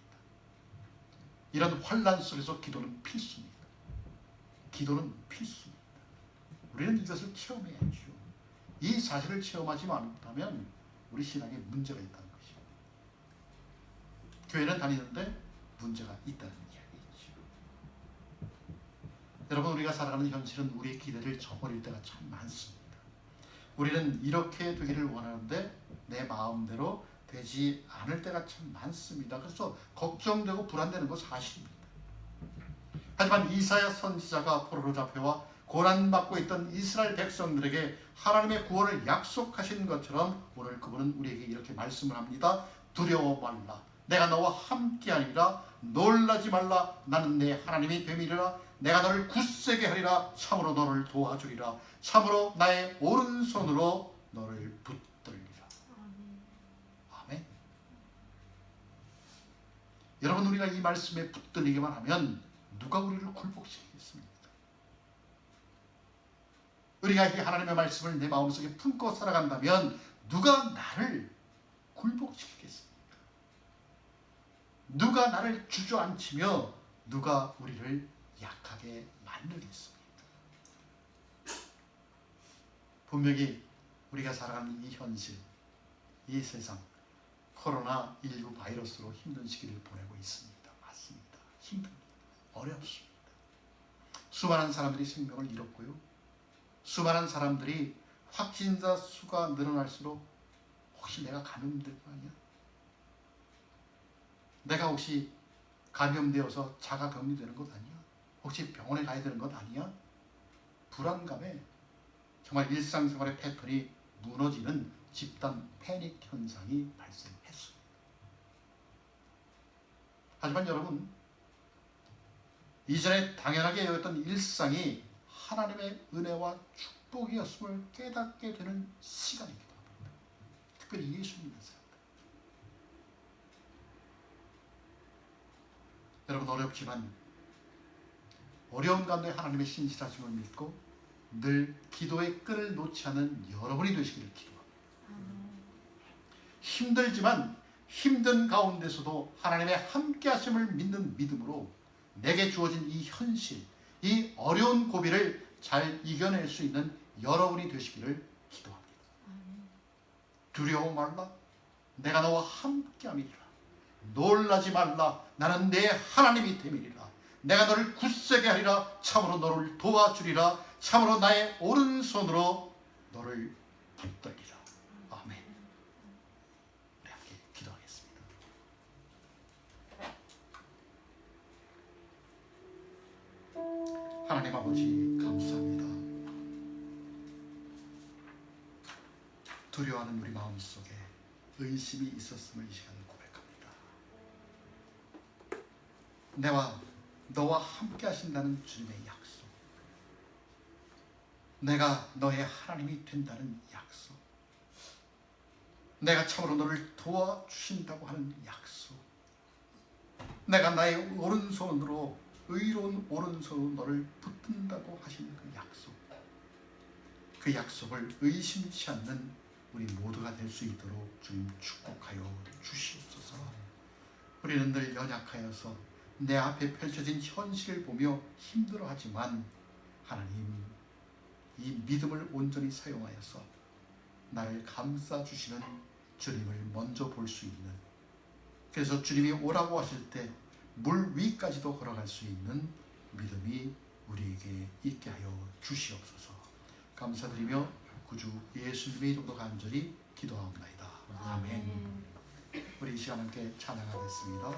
이런 환난 속에서 기도는 필수입니다. 기도는 필수입니다. 우리는 이것을 체험해야죠. 이 사실을 체험하지 않다면 우리 신앙에 문제가 있다는 것입니다. 교회는 다니는데 문제가 있다는 이야기죠. 여러분, 우리가 살아가는 현실은 우리의 기대를 저버릴 때가 참 많습니다. 우리는 이렇게 되기를 원하는데 내 마음대로 되지 않을 때가 참 많습니다. 그래서 걱정되고 불안되는 건 사실입니다. 하지만 이사야 선지자가 포로로 잡혀와 고난받고 있던 이스라엘 백성들에게 하나님의 구원을 약속하신 것처럼 오늘 그분은 우리에게 이렇게 말씀을 합니다. 두려워 말라. 내가 너와 함께하리라. 놀라지 말라. 나는 내 하나님이 됨이리라. 내가 너를 굳세게 하리라. 참으로 너를 도와주리라. 참으로 나의 오른손으로 너를 붙들리라. 아멘. 여러분, 우리가 이 말씀에 붙들리기만 하면 누가 우리를 굴복시키겠습니까? 우리가 이 하나님의 말씀을 내 마음속에 품고 살아간다면 누가 나를 굴복시키겠습니까? 누가 나를 주저앉히며 누가 우리를 약하게 만들겠습니까? 분명히 우리가 살아가는 이 현실, 이 세상, 코로나19 바이러스로 힘든 시기를 보내고 있습니다. 맞습니다. 힘듭니다. 어렵습니다. 수많은 사람들이 생명을 잃었고요. 수많은 사람들이 확진자 수가 늘어날수록 혹시 내가 감염될 거 아니야? 내가 혹시 감염되어서 자가 격리되는 것 아니야? 혹시 병원에 가야 되는 것 아니야? 불안감에 정말 일상생활의 패턴이 무너지는 집단 패닉 현상이 발생했습니다. 하지만 여러분, 이전에 당연하게 여겼던 일상이 하나님의 은혜와 축복이었음을 깨닫게 되는 시간이기도 합니다. 특별히 예수 믿는 사람들. 여러분, 어렵지만 어려운 가운데 하나님의 신실하심을 믿고 늘 기도의 끈을 놓지 않는 여러분이 되시기를 기도합니다. 힘들지만 힘든 가운데서도 하나님의 함께 하심을 믿는 믿음으로 내게 주어진 이 현실, 이 어려운 고비를 잘 이겨낼 수 있는 여러분이 되시기를 기도합니다. 두려워 말라. 내가 너와 함께함이리라. 놀라지 말라. 나는 내 하나님이 됨이리라. 내가 너를 굳세게 하리라. 참으로 너를 도와주리라. 참으로 나의 오른손으로 너를 붙들리라. 아멘. 우리 함께 기도하겠습니다. 하나님 아버지 감사합니다. 두려워하는 우리 마음속에 의심이 있었음을 이 시간에 고백합니다. 너와 함께 하신다는 주님의 약속, 내가 너의 하나님이 된다는 약속, 내가 참으로 너를 도와주신다고 하는 약속, 내가 나의 오른손으로 의로운 오른손으로 너를 붙든다고 하신 그 약속, 그 약속을 의심치 않는 우리 모두가 될 수 있도록 주님 축복하여 주시옵소서. 우리는 늘 연약하여서 내 앞에 펼쳐진 현실을 보며 힘들어하지만 하나님, 이 믿음을 온전히 사용하여서 나를 감싸주시는 주님을 먼저 볼 수 있는, 그래서 주님이 오라고 하실 때 물 위까지도 걸어갈 수 있는 믿음이 우리에게 있게 하여 주시옵소서. 감사드리며 구주 예수님의 이름으로 간절히 기도하옵나이다. 아멘. 우리 이 시간 함께 찬양하겠습니다.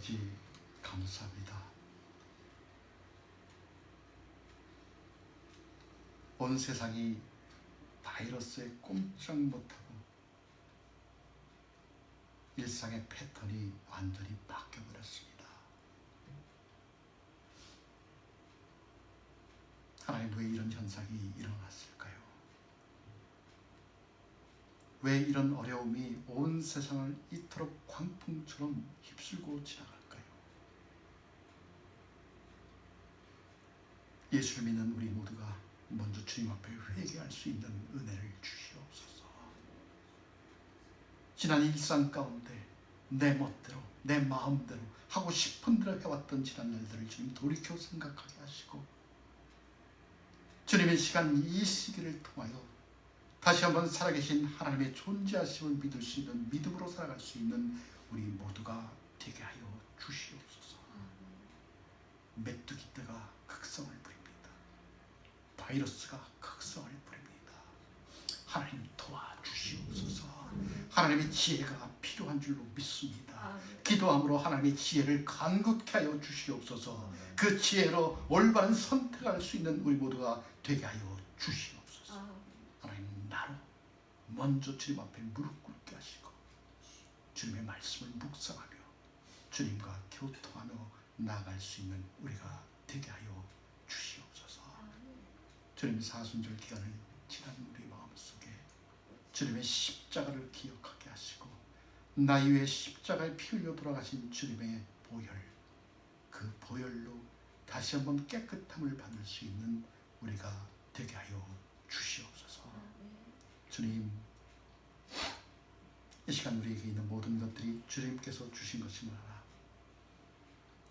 아버지 감사합니다. 온 세상이 바이러스에 꼼짝 못하고 일상의 패턴이 완전히 바뀌어버렸습니다. 하나님, 왜 이런 현상이 일어났을까요? 왜 이런 어려움이 온 세상을 이토록 광풍처럼 휩쓸고 지나갈까요? 예수를 믿는 우리 모두가 먼저 주님 앞에 회개할 수 있는 은혜를 주시옵소서. 지난 일상 가운데 내 멋대로 내 마음대로 하고 싶은 대로 해왔던 지난 날들을 주님 돌이켜 생각하게 하시고, 주님의 시간 이 시기를 통하여 다시 한번 살아계신 하나님의 존재하심을 믿을 수 있는, 믿음으로 살아갈 수 있는 우리 모두가 되게 하여 주시옵소서. 메뚜기 떼가 극성을 부립니다. 바이러스가 극성을 부립니다. 하나님 도와주시옵소서. 하나님의 지혜가 필요한 줄로 믿습니다. 기도함으로 하나님의 지혜를 간곡케 하여 주시옵소서. 그 지혜로 올바른 선택할 수 있는 우리 모두가 되게 하여 주시옵소서. 하나님, 나로 먼저 주님 앞에 무릎 꿇게 하시고 주님의 말씀을 묵상하며 주님과 교통하며 나아갈 수 있는 우리가 되게 하여 주시옵소서. 주님, 사순절 기간을 지난 우리 마음속에 주님의 십자가를 기억하게 하시고, 나 이외에 십자가에 피 흘려 돌아가신 주님의 보혈, 그 보혈로 다시 한번 깨끗함을 받을 수 있는 우리가 되게 하여 주시옵소서. 주님, 이 시간 우리에게 있는 모든 것들이 주님께서 주신 것임을 알아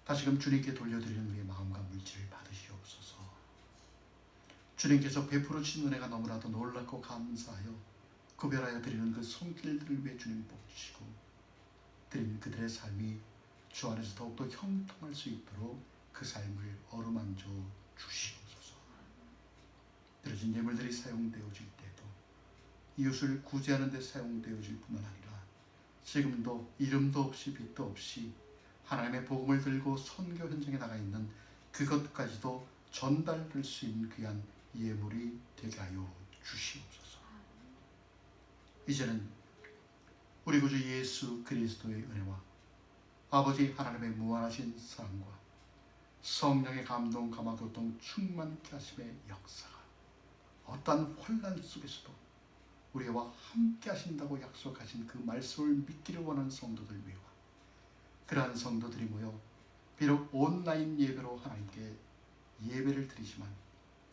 다시금 주님께 돌려드리는 우리의 마음과 물질을 받으시옵소서. 주님께서 베풀어 주신 은혜가 너무나도 놀랍고 감사하여 구별하여 드리는 그 손길들을 위해 주님 복주시고, 드린 그들의 삶이 주 안에서 더욱더 형통할 수 있도록 그 삶을 어루만져 주시옵소서. 드려진 예물들이 사용되어질 때도 이웃을 구제하는 데 사용되어질 뿐만 아니라 지금도 이름도 없이 빛도 없이 하나님의 복음을 들고 선교 현장에 나가 있는 그것까지도 전달될 수 있는 귀한 예물이 되게 하여 주시옵소서. 이제는 우리 구주 예수 그리스도의 은혜와 아버지 하나님의 무한하신 사랑과 성령의 감동, 감화, 교통, 충만케 하심의 역사가 어떠한 혼란 속에서도 우리와 함께 하신다고 약속하신 그 말씀을 믿기를 원하는 성도들 위와 그러한 성도들이 모여 비록 온라인 예배로 하나님께 예배를 드리지만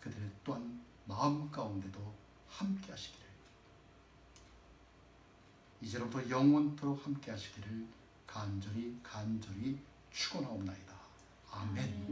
그들의 또한 마음 가운데도 함께 하시기를, 이제로부터 영원토록 함께 하시기를 간절히 축원하옵나이다. 아멘.